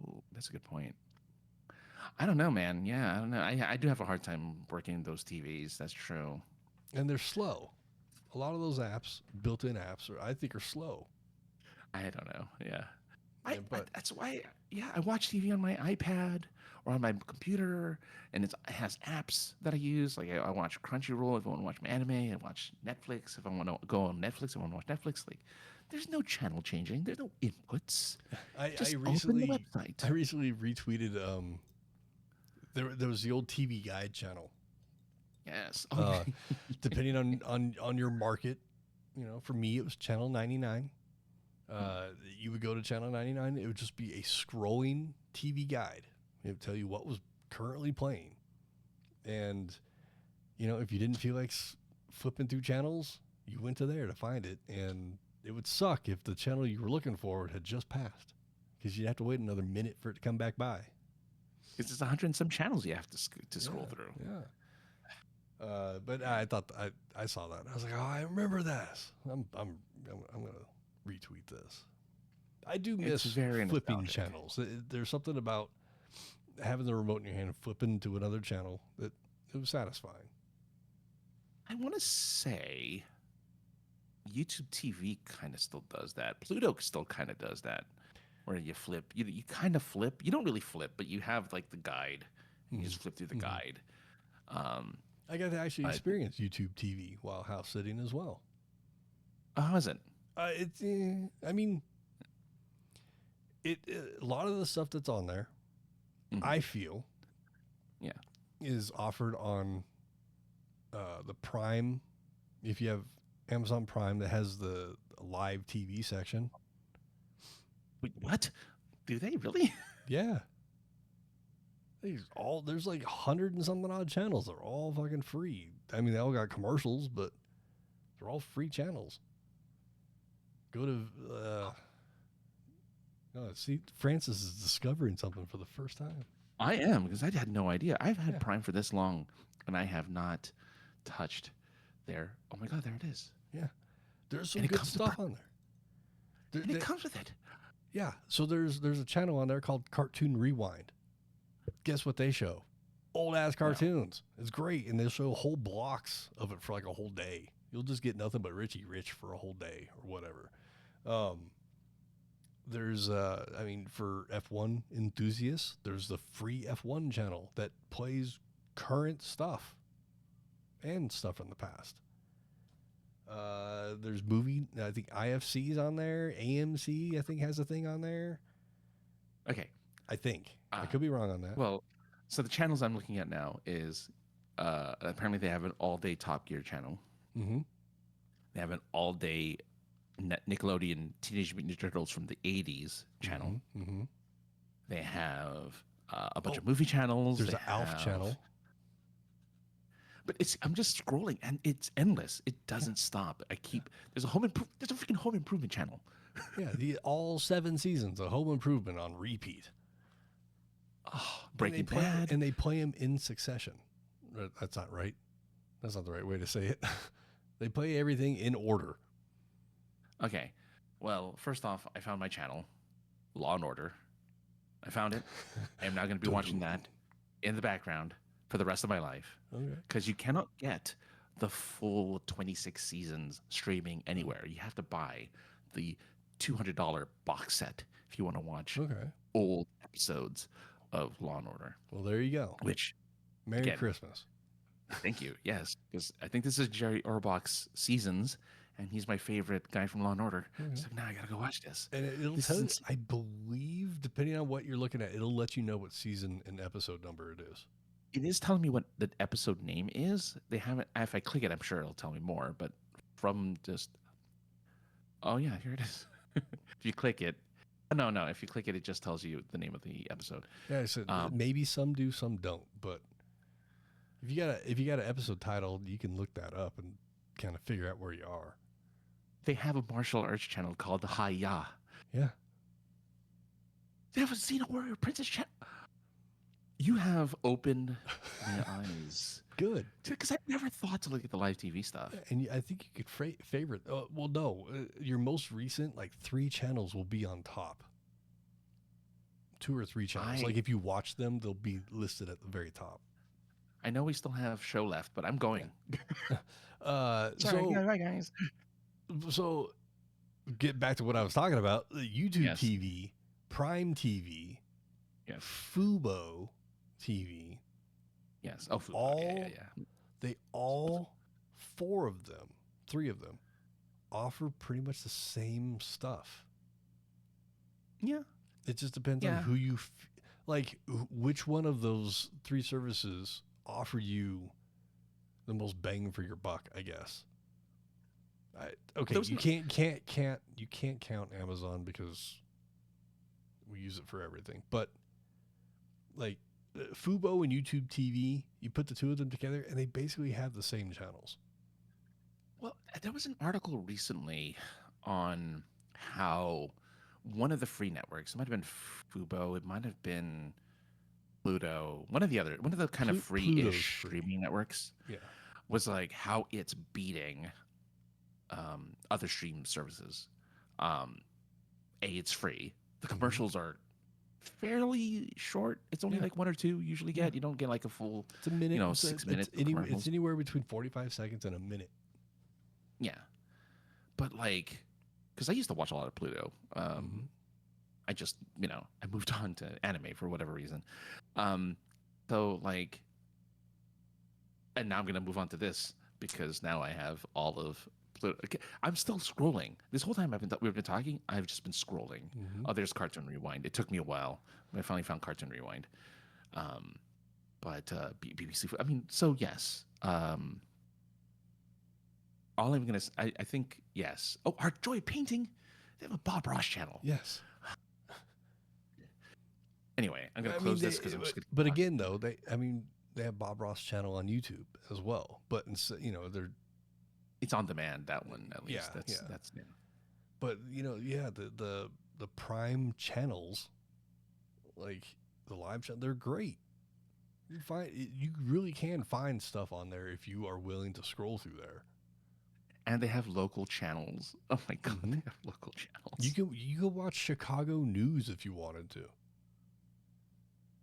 Oh, that's a good point. I don't know, man. Yeah, I don't know. I do have a hard time working those TVs. That's true. And they're slow. A lot of those apps, built-in apps, I think are slow. I don't know. Yeah. That's why, I watch TV on my iPad or on my computer, and it has apps that I use. Like I watch Crunchyroll if I want to watch my anime. I watch Netflix if I want to go on Netflix. I want to watch Netflix. Like, there's no channel changing. There's no inputs. I recently retweeted. There was the old TV Guide channel. Yes. Depending on your market, for me it was channel 99. You would go to channel 99. It would just be a scrolling TV guide. It would tell you what was currently playing. And, if you didn't feel like flipping through channels, you went to there to find it. And it would suck if the channel you were looking for had just passed, because you'd have to wait another minute for it to come back by. It's just 100 and some channels you have to scroll through. Yeah. But I thought I saw that. I was like, oh, I remember this. I'm gonna retweet this. I do miss flipping channels. There's something about having the remote in your hand and flipping to another channel that it was satisfying. I want to say YouTube TV kind of still does that. Pluto still kind of does that, where you flip. You kind of flip. You don't really flip, but you have like the guide. And you just flip through the guide. I got to actually experience YouTube TV while house sitting as well. How is it? It's. I mean, a lot of the stuff that's on there, I feel, is offered on the Prime. If you have Amazon Prime, that has the live TV section. Wait, what? Do they really? Yeah. There's like 100 and something odd channels. They're all fucking free. I mean, they all got commercials, but they're all free channels. Go to see, Francis is discovering something for the first time. I am, because I had no idea. I've had Prime for this long, and I have not touched there. Oh my God, there it is. Yeah, there's some good stuff on there. And it comes with it. Yeah, so there's a channel on there called Cartoon Rewind. Guess what they show? Old ass cartoons. Wow. It's great, and they'll show whole blocks of it for like a whole day. You'll just get nothing but Richie Rich for a whole day or whatever. There's I mean, for F1 enthusiasts, there's the free F1 channel that plays current stuff and stuff from the past. There's movie, I think IFC's on there. AMC, I think, has a thing on there. Okay. I think. I could be wrong on that. Well, so the channels I'm looking at now is apparently they have an all-day Top Gear channel. Mm-hmm. They have an all-day Nickelodeon Teenage Mutant Ninja Turtles from the 80s channel. Mm-hmm. They have a bunch of movie channels. There's an Alf channel. But I'm just scrolling, and it's endless. It doesn't stop. There's a freaking Home Improvement channel. Yeah, all 7 seasons of Home Improvement on repeat. Oh, Breaking Bad. And they play them in succession. That's not right. That's not the right way to say it. They play everything in order. Okay. Well, first off, I found my channel, Law and Order. I found it. I am now going to be watching that in the background for the rest of my life. Okay. Because you cannot get the full 26 seasons streaming anywhere. You have to buy the $200 box set if you want to watch old episodes of Law and Order. Well, there you go. Merry Christmas. Thank you. Yes, because I think this is Jerry Orbach's seasons, and he's my favorite guy from Law and Order. So now I gotta go watch this. And it'll tell you, I believe, depending on what you're looking at, it'll let you know what season and episode number it is. It is telling me what the episode name is. They haven't. If I click it, I'm sure it'll tell me more. But from just, oh yeah, here it is. If you click it, no. If you click it, it just tells you the name of the episode. Yeah, I said maybe some do, some don't. But if you got an episode title, you can look that up and kind of figure out where you are. They have a martial arts channel called the Hi-Ya. Yeah. They have a Cena Warrior Princess channel. You have opened my eyes. Good. Because I never thought to look at the live TV stuff. And I think you could favorite. Well, no. Your most recent, 3 channels will be on top. 2 or 3 channels. Like, if you watch them, they'll be listed at the very top. I know we still have show left, but I'm going. Sorry, guys. So, get back to what I was talking about. YouTube TV, Prime TV, Fubo TV. Yes. Oh, Fubo. They all 4 of them, 3 of them, offer pretty much the same stuff. Yeah. It just depends on who you which one of those 3 services offer you the most bang for your buck, I guess. You can't count Amazon because we use it for everything. But Fubo and YouTube TV, you put the 2 of them together, and they basically have the same channels. Well, there was an article recently on how one of the free networks, it might have been Fubo, it might have been Pluto, one of the kind of free-ish streaming networks, was like how it's beating other stream services. It's free. The commercials are fairly short. It's only like 1 or 2 you usually get. You don't get like a full. It's a minute. 6 minutes. It's anywhere between 45 seconds and a minute. Yeah, but like, because I used to watch a lot of Pluto. I just, I moved on to anime for whatever reason. So like, and now I'm gonna move on to this because now I have all of Pluto. Okay, I'm still scrolling. This whole time we've been talking, I've just been scrolling. Oh, there's Cartoon Rewind. It took me a while, but I finally found Cartoon Rewind. But BBC. I mean, so yes. All I'm gonna, I think yes. Oh, Art Joy Painting, they have a Bob Ross channel. Yes. Anyway, I'm gonna close this because I'm just gonna. But again, though, they have Bob Ross channel on YouTube as well. But they're. It's on demand, that one at least. Yeah, That's. Yeah. But the Prime channels, like the live channel, they're great. You really can find stuff on there if you are willing to scroll through there. And they have local channels. Oh my god, they have local channels. You can watch Chicago news if you wanted to.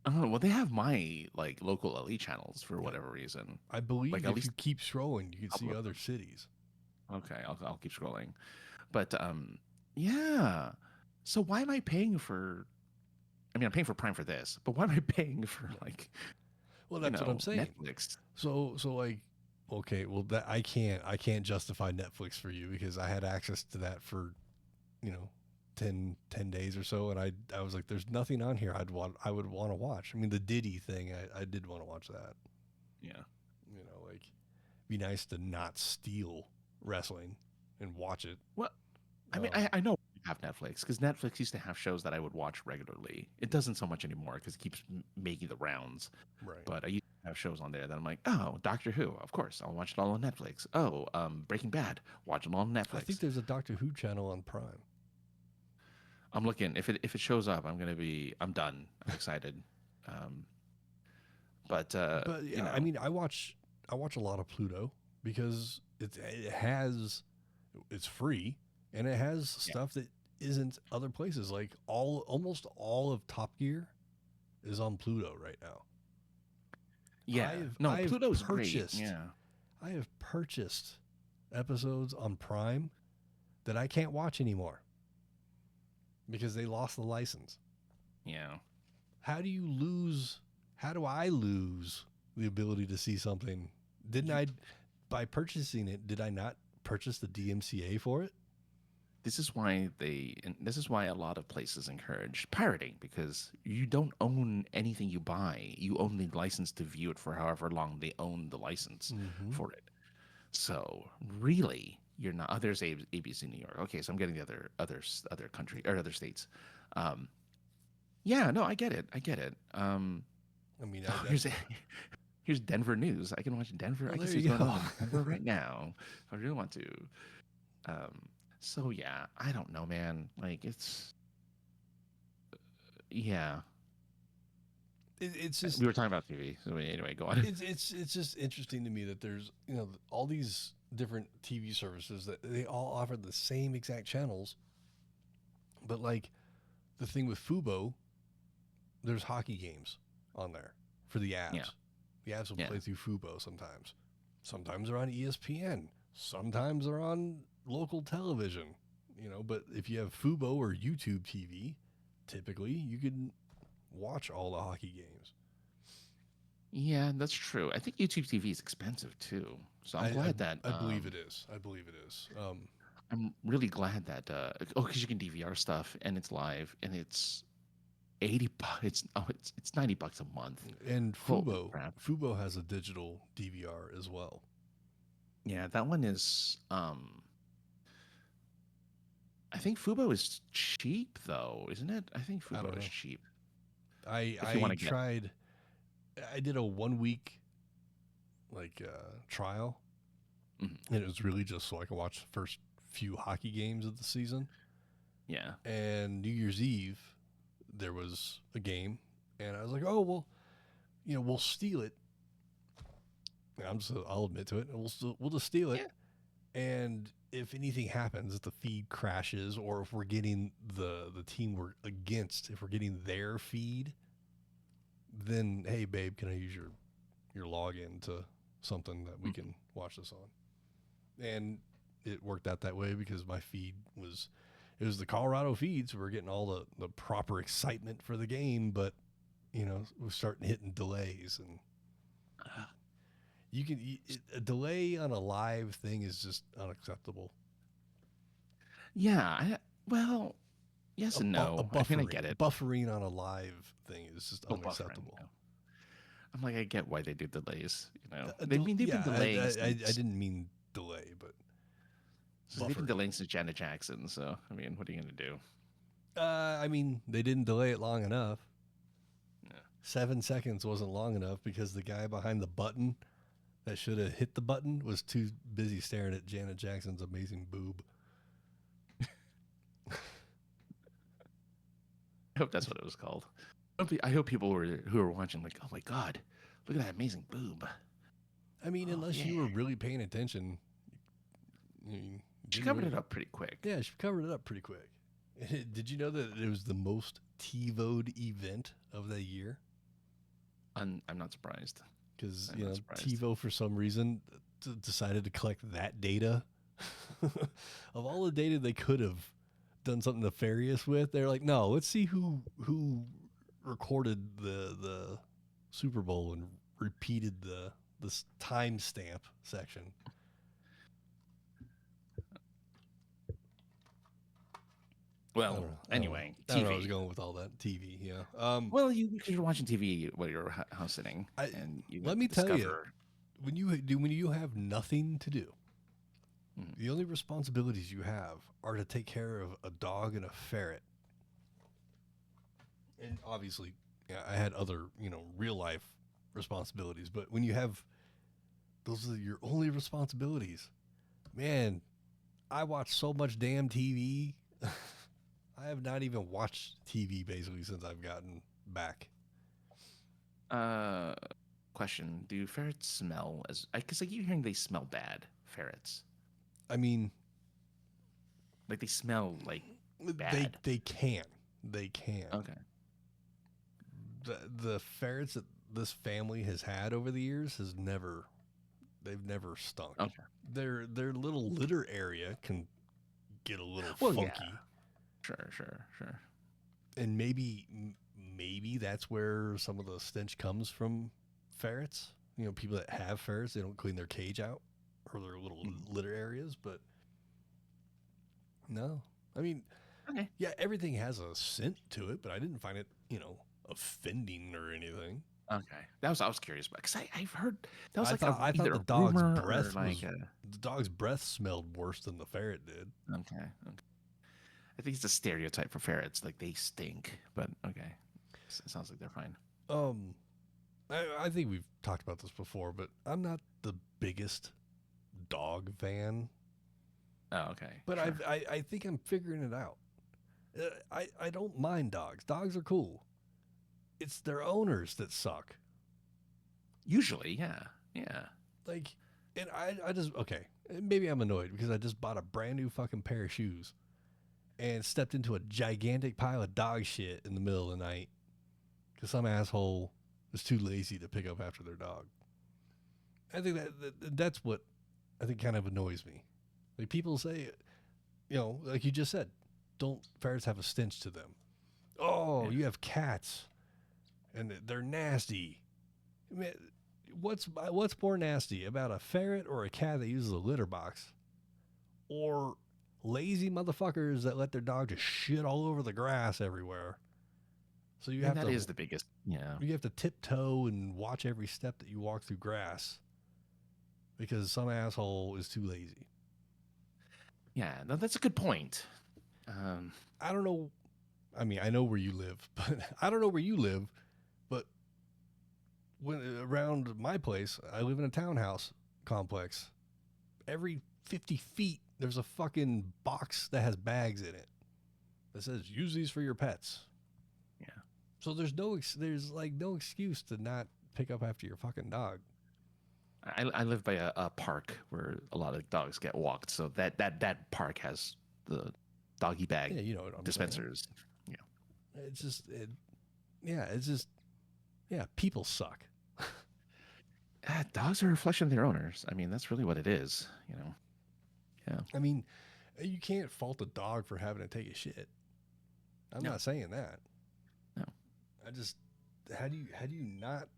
Oh well, they have my like local LE channels for whatever reason. I believe like, if you keep scrolling, you can see other cities. Okay, I'll keep scrolling, but yeah. So why am I paying for? I mean, I'm paying for Prime for this, but why am I paying for like? Well, that's what I'm saying. Netflix. So like, okay, well that I can't justify Netflix for you because I had access to that for, 10 days or so, and I was like, there's nothing on here I would want to watch. I mean, the Diddy thing, I did want to watch that. Yeah. Like, be nice to not steal wrestling and watch it. Well, I mean, I know you have Netflix because Netflix used to have shows that I would watch regularly. It doesn't so much anymore because it keeps making the rounds. Right. But I used to have shows on there that I'm like, oh, Doctor Who, of course, I'll watch it all on Netflix. Oh, Breaking Bad, watch it all on Netflix. I think there's a Doctor Who channel on Prime. I'm looking. If it shows up, I'm done. I'm excited. But yeah, I mean, I watch a lot of Pluto because it's free and it has stuff that isn't other places. Like almost all of Top Gear is on Pluto right now. Yeah, Pluto's great. Yeah, I have purchased episodes on Prime that I can't watch anymore because they lost the license. Yeah. How do I lose the ability to see something? By purchasing it, did I not purchase the DMCA for it? This is why a lot of places encourage pirating, because you don't own anything you buy. You own the license to view it for however long they own the license for it. So really, you're not. There's ABC New York. Okay, so I'm getting the other country or other states. Yeah, no, I get it. I mean, here's Denver news. I can watch Denver. I can see what's going on in Denver right now if I really want to. So yeah, I don't know, man. Like it's, yeah. It's just we were talking about TV. So anyway, go on. It's just interesting to me that there's all these different TV services that they all offer the same exact channels, but like the thing with Fubo, there's hockey games on there for the Avs. Yeah. The Avs will play through Fubo sometimes. Sometimes they're on ESPN. Sometimes they're on local television. But if you have Fubo or YouTube TV, typically you can watch all the hockey games. Yeah, that's true. I think YouTube TV is expensive too. So I'm glad that I believe it is. I believe it is. I'm really glad that because you can DVR stuff and it's live and it's $80. It's $90 a month. And Fubo has a digital DVR as well. Yeah, that one is. I think Fubo is cheap though, isn't it? I think Fubo is cheap. I tried. I did a 1 week trial, and it was really just so I could watch the first few hockey games of the season. Yeah. And New Year's Eve, there was a game, and I was like, "Oh well, we'll steal it." And I'll admit to it. And we'll just steal it, And if anything happens, if the feed crashes, or if we're getting the team we're against, if we're getting their feed, then hey babe, can I use your login to something that we can watch this on? And it worked out that way because my feed was the Colorado feed, so we're getting all the proper excitement for the game, but we're starting hitting delays, and a delay on a live thing is just unacceptable. Yeah, well, yes and no. I mean, I get it. Buffering on a live thing is just unacceptable. Buffering, I'm like, I get why they do delays. They've been delays. I didn't mean delay, but they've been delaying since Janet Jackson. So I mean, what are you gonna do? I mean, they didn't delay it long enough. Yeah. 7 seconds wasn't long enough because the guy behind the button that should have hit the button was too busy staring at Janet Jackson's amazing boob. I hope that's what it was called. I hope people who were watching like, oh my God, look at that amazing boob. I mean, unless you were really paying attention. She covered it up pretty quick. Yeah, she covered it up pretty quick. Did you know that it was the most TiVo'd event of the year? I'm not surprised. Because TiVo, for some reason, decided to collect that data. Of all the data they could have done something nefarious with, they're like, no, let's see who recorded the Super Bowl and repeated this timestamp section. Well, anyway, TV. I don't know where I was going with all that. TV, yeah. Well, because you're watching TV while you're house sitting, and let me tell you, when you have nothing to do, the only responsibilities you have are to take care of a dog and a ferret. And obviously, I had other, real life responsibilities, but when you have those are your only responsibilities, man, I watch so much damn TV. I have not even watched TV basically since I've gotten back. Question: do ferrets smell as? Because I keep hearing they smell bad. Ferrets. I mean, like they smell like bad. They can. They can. Okay. The ferrets that this family has had over the years they've never stunk. Okay. Their little litter area can get a little funky. Yeah. Sure. And maybe that's where some of the stench comes from ferrets. People that have ferrets, they don't clean their cage out or their little litter areas, but no. I mean, okay. Yeah, everything has a scent to it, but I didn't find it, offending or anything. Okay. I was curious about, because I've heard that was I thought the dog's breath smelled worse than the ferret did. Okay. I think it's a stereotype for ferrets, like they stink, but okay. It sounds like they're fine. I think we've talked about this before, but I'm not the biggest dog fan. Oh, okay. But sure. I think I'm figuring it out. I don't mind dogs. Dogs are cool. It's their owners that suck. Usually, yeah. Like, and I just, okay, maybe I'm annoyed because I just bought a brand new fucking pair of shoes and stepped into a gigantic pile of dog shit in the middle of the night because some asshole is too lazy to pick up after their dog. I think that's what I think kind of annoys me. Like, people say, like you just said, don't ferrets have a stench to them? Oh, you have cats and they're nasty. I mean, what's more nasty about a ferret or a cat that uses a litter box, or lazy motherfuckers that let their dog just shit all over the grass everywhere? So that is the biggest. Yeah, you have to tiptoe and watch every step that you walk through grass because some asshole is too lazy. Yeah, no, that's a good point. I don't know. I mean, I know where you live, but I don't know where you live. But when around my place, I live in a townhouse complex. Every 50 feet, there's a fucking box that has bags in it that says, use these for your pets. Yeah. So there's no excuse to not pick up after your fucking dog. I live by a park where a lot of dogs get walked, so that park has the doggy bag Yeah, you know what I'm dispensers. Yeah, saying. It's just people suck. dogs are a reflection of their owners. I mean, that's really what it is. You know. Yeah. I mean, you can't fault a dog for having to take a shit. I'm not saying that. No. I just how do you not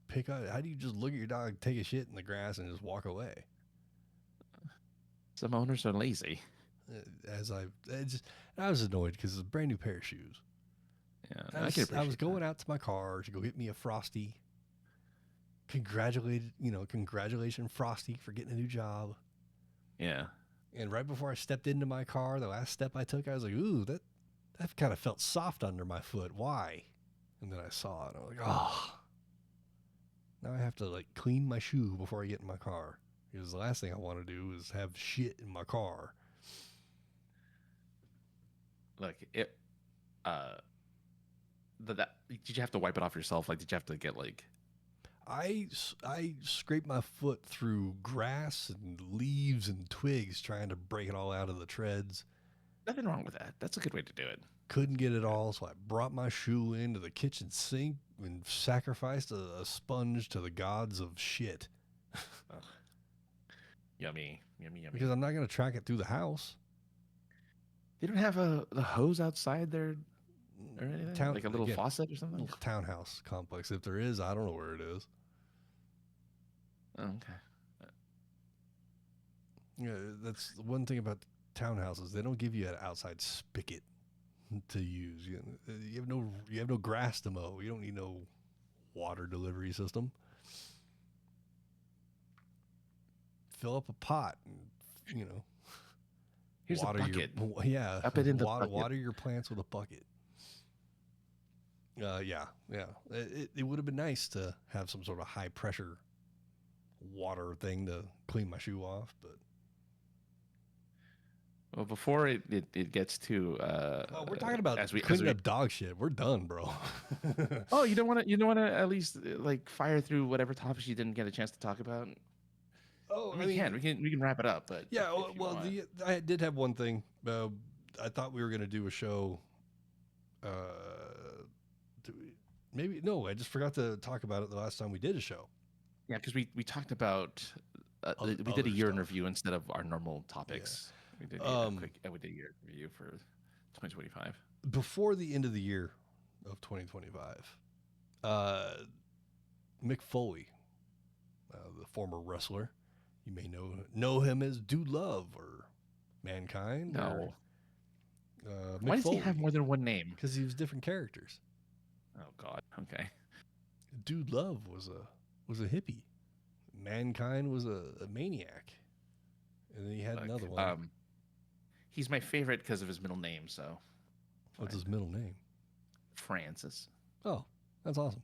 pick up? How do you just look at your dog take a shit in the grass and just walk away? Some owners are lazy. I was annoyed because it's a brand new pair of shoes. Yeah, I was going out to my car to go get me a Frosty. Congratulations, Frosty, for getting a new job. Yeah. And right before I stepped into my car, the last step I took, I was like, ooh, that kind of felt soft under my foot. Why? And then I saw it. And I was like, oh. Now I have to like clean my shoe before I get in my car. Because the last thing I want to do is have shit in my car. Like it. Did you have to wipe it off yourself? Like, did you have to get like? I scraped my foot through grass and leaves and twigs trying to break it all out of the treads. Nothing wrong with that. That's a good way to do it. Couldn't get it all, so I brought my shoe into the kitchen sink and sacrificed a sponge to the gods of shit. Yummy. Because I'm not going to track it through the house. They don't have the hose outside there or anything? Like a little faucet or something? Little townhouse complex. If there is, I don't know where it is. Oh, okay. Yeah, that's the one thing about townhouses. They don't give you an outside spigot to use. You have no grass to mow. You don't need no water delivery system. Fill up a pot and, Here's water a bucket. Up it into water your plants with a bucket. Yeah. It would have been nice to have some sort of high pressure water thing to clean my shoe off, but well, before it gets to we're talking about cleaning up dog shit. We're done, bro. Oh, you don't want to at least like fire through whatever topics you didn't get a chance to talk about? Oh, we can wrap it up, but yeah. Well, I did have one thing. I thought we were going to do a show. I just forgot to talk about it the last time we did a show. Yeah, because we talked about we did a year in review instead of our normal topics. Yeah. We did a year review for 2025 before the end of the year of 2025. Mick Foley, the former wrestler, you may know him as Dude Love or Mankind. No. Why does he have more than one name? Because he was different characters. Oh God. Okay. Dude Love was a hippie. Mankind was a maniac. And then he had another one. He's my favorite because of his middle name. So. What's his middle name? Francis. Oh, that's awesome.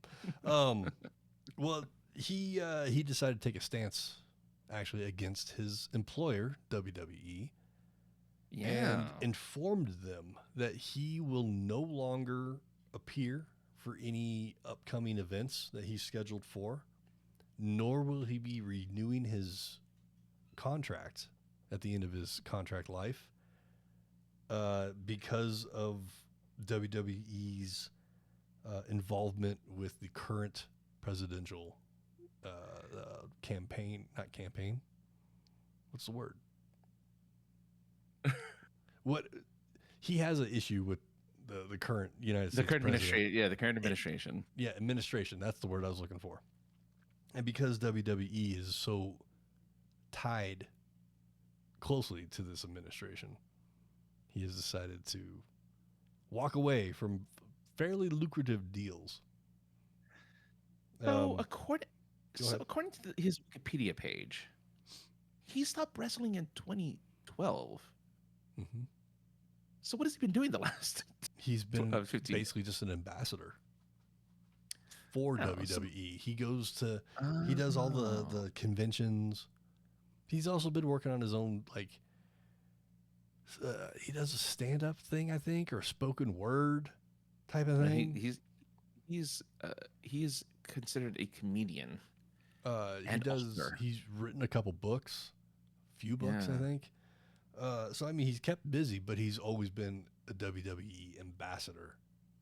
Well, he decided to take a stance actually against his employer, WWE. Yeah. And informed them that he will no longer appear for any upcoming events that he's scheduled for, nor will he be renewing his contract at the end of his contract life because of WWE's involvement with the current presidential not campaign. What's the word? What he has an issue with the current United States administration. Yeah, the current administration. Administration. That's the word I was looking for. And because WWE is so tied closely to this administration, he has decided to walk away from fairly lucrative deals. So according to his Wikipedia page, he stopped wrestling in 2012. Mm-hmm. So what has he been doing the last? He's been basically just an ambassador for WWE. He goes to, he does all the conventions. He's also been working on his own, he does a stand-up thing, I think, or a spoken word type of thing. He's considered a comedian. He And does. older. He's written a couple books, few books, Yeah. I think. So I mean, he's kept busy, but he's always been a WWE ambassador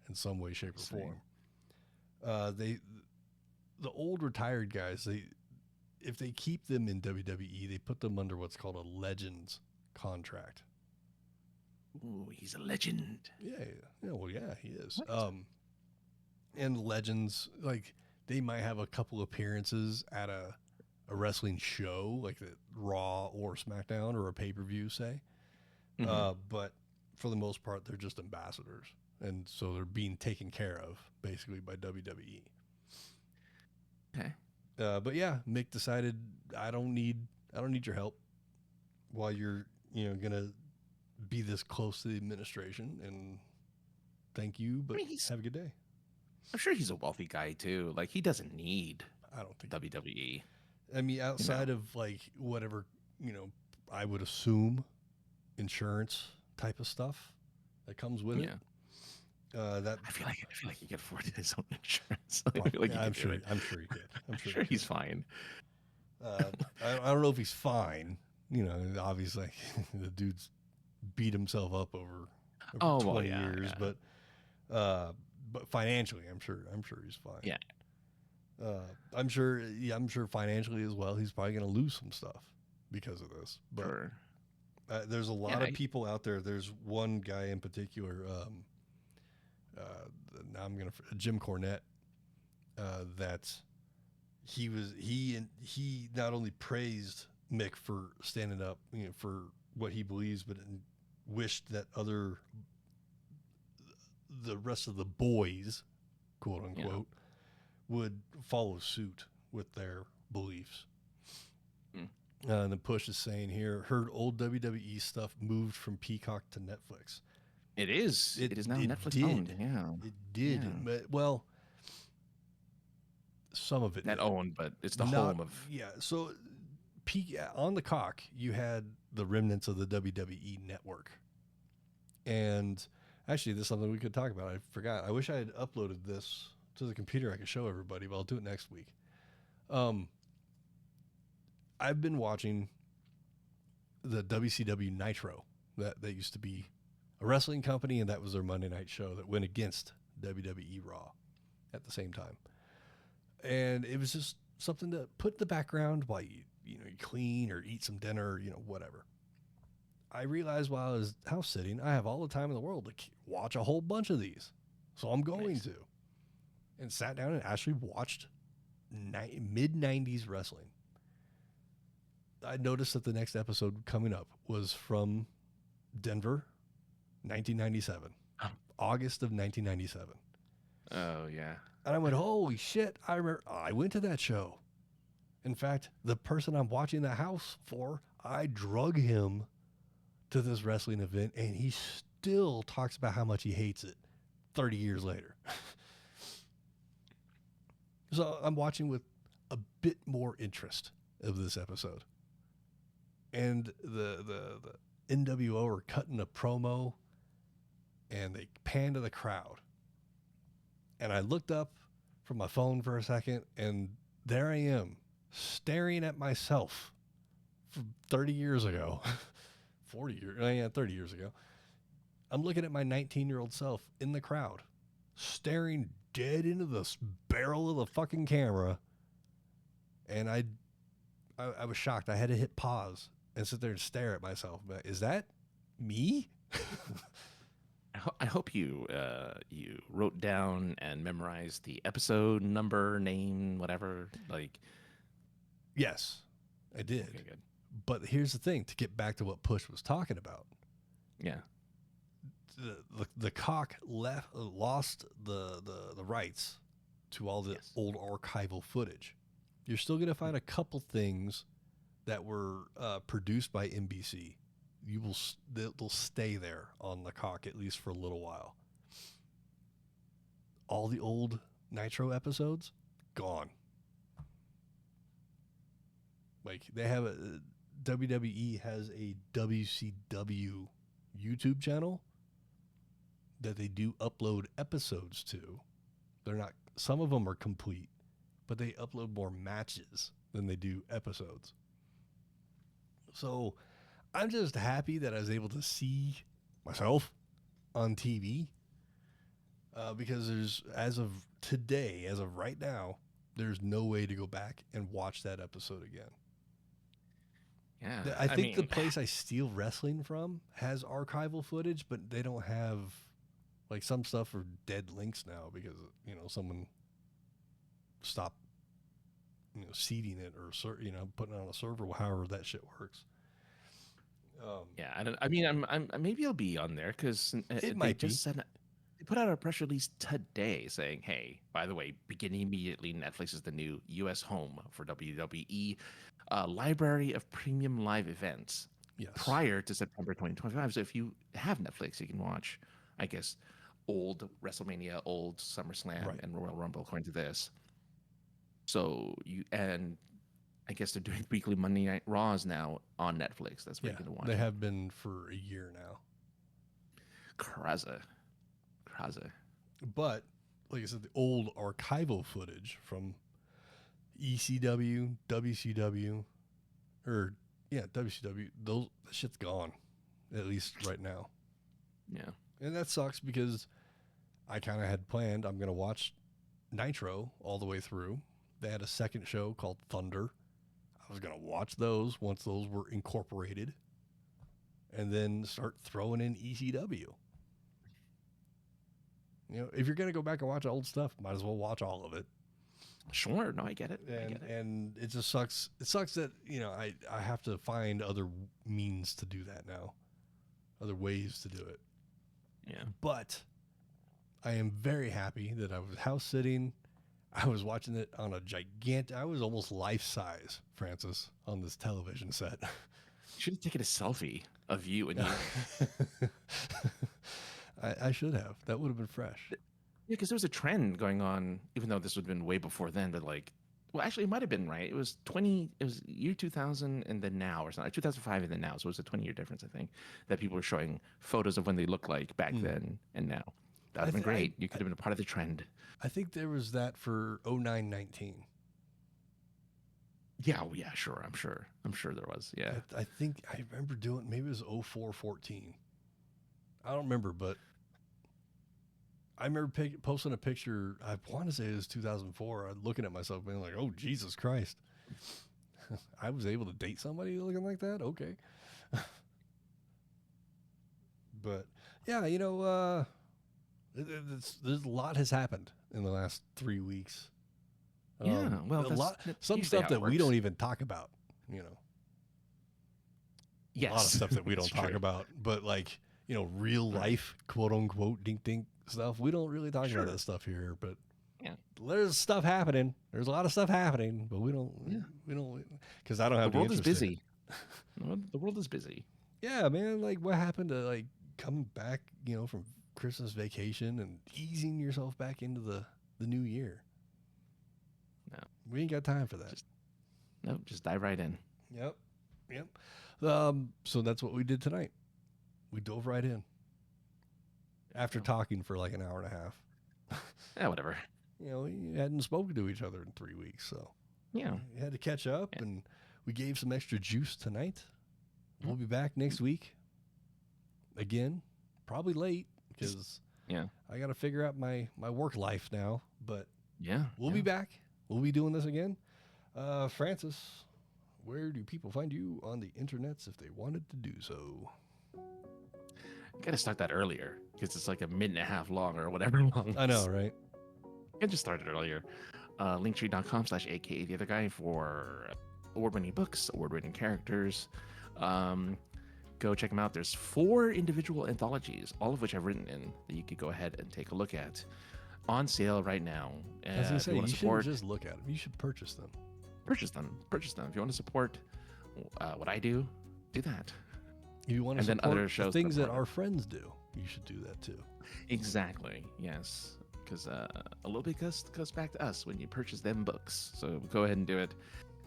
in some way, shape, or Same. form. The old retired guys, if they keep them in WWE, they put them under what's called a Legends contract. Ooh, he's a legend. Yeah, he is. What? And Legends, like, they might have a couple appearances at a wrestling show, like the Raw or SmackDown or a pay-per-view, say. Mhm. But for the most part, they're just ambassadors, and so they're being taken care of basically by WWE. Okay. But yeah, Mick decided I don't need your help while you're gonna be this close to the administration, and thank you, but mean, he's- have a good day. I'm sure he's a wealthy guy too. Like he doesn't need I don't think. WWE. I mean, outside of like whatever I would assume insurance type of stuff that comes with it. That I feel like he could afford his own insurance. I feel like he I'm could do sure. it. I'm sure he could. I'm sure he's fine. I don't know if he's fine. Obviously, the dude's beat himself up over 20 years, yeah. but financially, I'm sure he's fine. Yeah. I'm sure financially as well, he's probably going to lose some stuff because of this. But Sure. there's a lot of I- people out there. There's one guy in particular. Now I'm going to Jim Cornette. That he not only praised Mick for standing up, for what he believes, but wished that the rest of the boys, quote unquote, would follow suit with their beliefs. And the push is saying here, heard old WWE stuff moved from Peacock to Netflix. It is. It is now Netflix did. owned. Yeah. It did. Yeah. But, well, some of it. Not owned, but it's the Not- home of. Yeah. So on the cock, you had the remnants of the WWE network. And actually, this is something we could talk about. I forgot. I wish I had uploaded this to the computer. I could show everybody, but I'll do it next week. I've been watching the WCW Nitro. That used to be a wrestling company, and that was their Monday night show that went against WWE Raw at the same time. And it was just something to put in the background while you clean or eat some dinner, whatever. I realized while I was house sitting, I have all the time in the world to watch a whole bunch of these. So I'm going to. And sat down and actually watched mid-90s wrestling. I noticed that the next episode coming up was from Denver, 1997. August of 1997. Oh yeah. And I went, holy shit, I remember, I went to that show. In fact, the person I'm watching the house for, I drug him to this wrestling event, and he still talks about how much he hates it 30 years later. So I'm watching with a bit more interest of this episode. And the NWO are cutting a promo, and they pan to the crowd. And I looked up from my phone for a second, and there I am, staring at myself from 30 years ago. 30 years ago. I'm looking at my 19-year-old self in the crowd, staring dead into the barrel of the fucking camera. And I was shocked. I had to hit pause and sit there and stare at myself. Is that me? I hope you wrote down and memorized the episode number, name, whatever. Like, Yes, I did. okay, good. But here's the thing, to get back to what Push was talking about. Yeah. The cock lost the rights to all the old archival footage. You're still going to find a couple things that were produced by NBC. They'll stay there on the cock at least for a little while. All the old Nitro episodes gone. Like they have WWE has a WCW YouTube channel that they do upload episodes to. They're not. Some of them are complete, but they upload more matches than they do episodes. So I'm just happy that I was able to see myself on TV because as of right now, there's no way to go back and watch that episode again. Yeah, I think the place I steal wrestling from has archival footage, but they don't have, like, some stuff are dead links now because, someone stopped, seeding it or, putting it on a server, however that shit works. Yeah, I'm maybe I'll be on there because they put out a press release today saying, hey, by the way, beginning immediately, Netflix is the new U.S. home for WWE library of premium live events prior to September 2025. So if you have Netflix, you can watch, I guess, old WrestleMania, old SummerSlam, and Royal Rumble according to this. So I guess they're doing weekly Monday Night Raws now on Netflix. That's where you can watch. They have been for a year now. Kraza. But, like I said, the old archival footage from ECW, WCW, WCW, that shit's gone, at least right now. Yeah. And that sucks because I kind of had planned I'm going to watch Nitro all the way through. They had a second show called Thunder. I was going to watch those once those were incorporated and then start throwing in ECW. If you're going to go back and watch old stuff, might as well watch all of it. Sure. No, I get it. And it just sucks. It sucks that, I have to find other means to do that now, other ways to do it. Yeah. But I am very happy that I was house sitting. I was watching it on I was almost life-size, Francis, on this television set. You should have taken a selfie of you and you. I should have. That would have been fresh. Yeah, because there was a trend going on, even though this would have been way before then, but actually it might have been right. It was year 2000 and then now or something, 2005 and then now. So it was a 20-year difference, I think, that people were showing photos of when they looked like back then and now. That would have been great. You could have been a part of the trend. I think there was that for 09-19. Yeah, sure. I'm sure there was. Yeah. I think I remember doing, maybe it was 04-14. I don't remember, but I remember posting a picture. I want to say it was 2004. I'm looking at myself being like, oh, Jesus Christ. I was able to date somebody looking like that? Okay. But, yeah, there's a lot has happened in the last 3 weeks. Yeah, well, some stuff that we don't even talk about, Yes. A lot of stuff that we don't talk about, but real life, quote unquote, dink stuff. We don't really talk about that stuff here, but there's stuff happening. There's a lot of stuff happening, but we don't, because I don't have the world is busy. The world is busy. Yeah, man. What happened to coming back, from Christmas vacation and easing yourself back into the new year? No, we ain't got time for that. Just dive right in. Yep. So that's what we did tonight. We dove right in after talking for an hour and a half. Yeah, whatever. We hadn't spoken to each other in 3 weeks, so yeah, we had to catch up, and we gave some extra juice tonight. We'll be back next week again, probably late because I got to figure out my work life now. But we'll be back. We'll be doing this again. Francis, where do people find you on the internets if they wanted to do so? Got to start that earlier because it's like a minute and a half long or whatever long. I know, right? I just started earlier. Linktree.com/aka the other guy for award-winning books, award-winning characters. Go check them out. There's 4 individual anthologies, all of which I've written in, that you could go ahead and take a look at. On sale right now. I was going to say, you shouldn't just look at them. You should purchase them. Purchase them. If you want to support what I do that. If you want to support other shows, the things that our friends do, you should do that too. Exactly. Yes. Because a little bit goes back to us when you purchase them books. So go ahead and do it.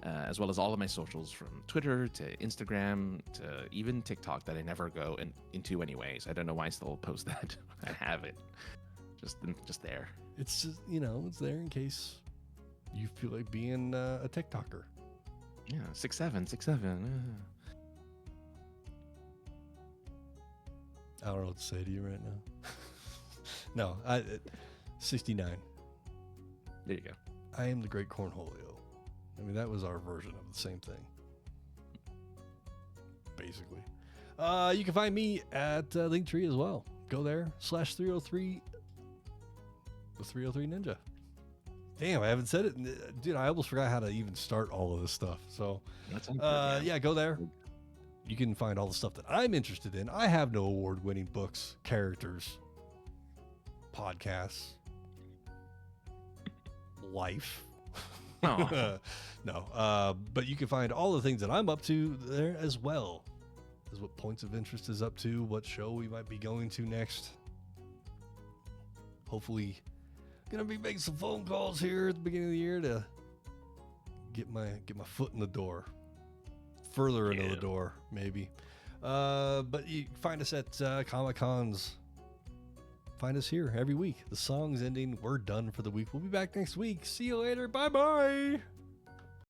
As well as all of my socials, from Twitter to Instagram to even TikTok, that I never go into anyways. I don't know why I still post that. I have it. Just there. It's just, it's there in case you feel like being a TikToker. Yeah, 6'7", 6'7". I don't know what to say to you right now. No, 69. There you go. I am the great Cornholio. I mean, that was our version of the same thing. Basically. You can find me at Linktree as well. Go there, /303, the 303 Ninja. Damn, I haven't said it. Dude, I almost forgot how to even start all of this stuff. So, yeah, go there. You can find all the stuff that I'm interested in. I have no award-winning books, characters, podcasts, life. Oh. No, but you can find all the things that I'm up to there as well as what Points of Interest is up to, what show we might be going to next. Hopefully, gonna be making some phone calls here at the beginning of the year to get my foot in the door, further into the door, maybe. But you can find us at Comic Cons. Find us here every week. The song's ending. We're done for the week. We'll be back next week. See you later. Bye bye.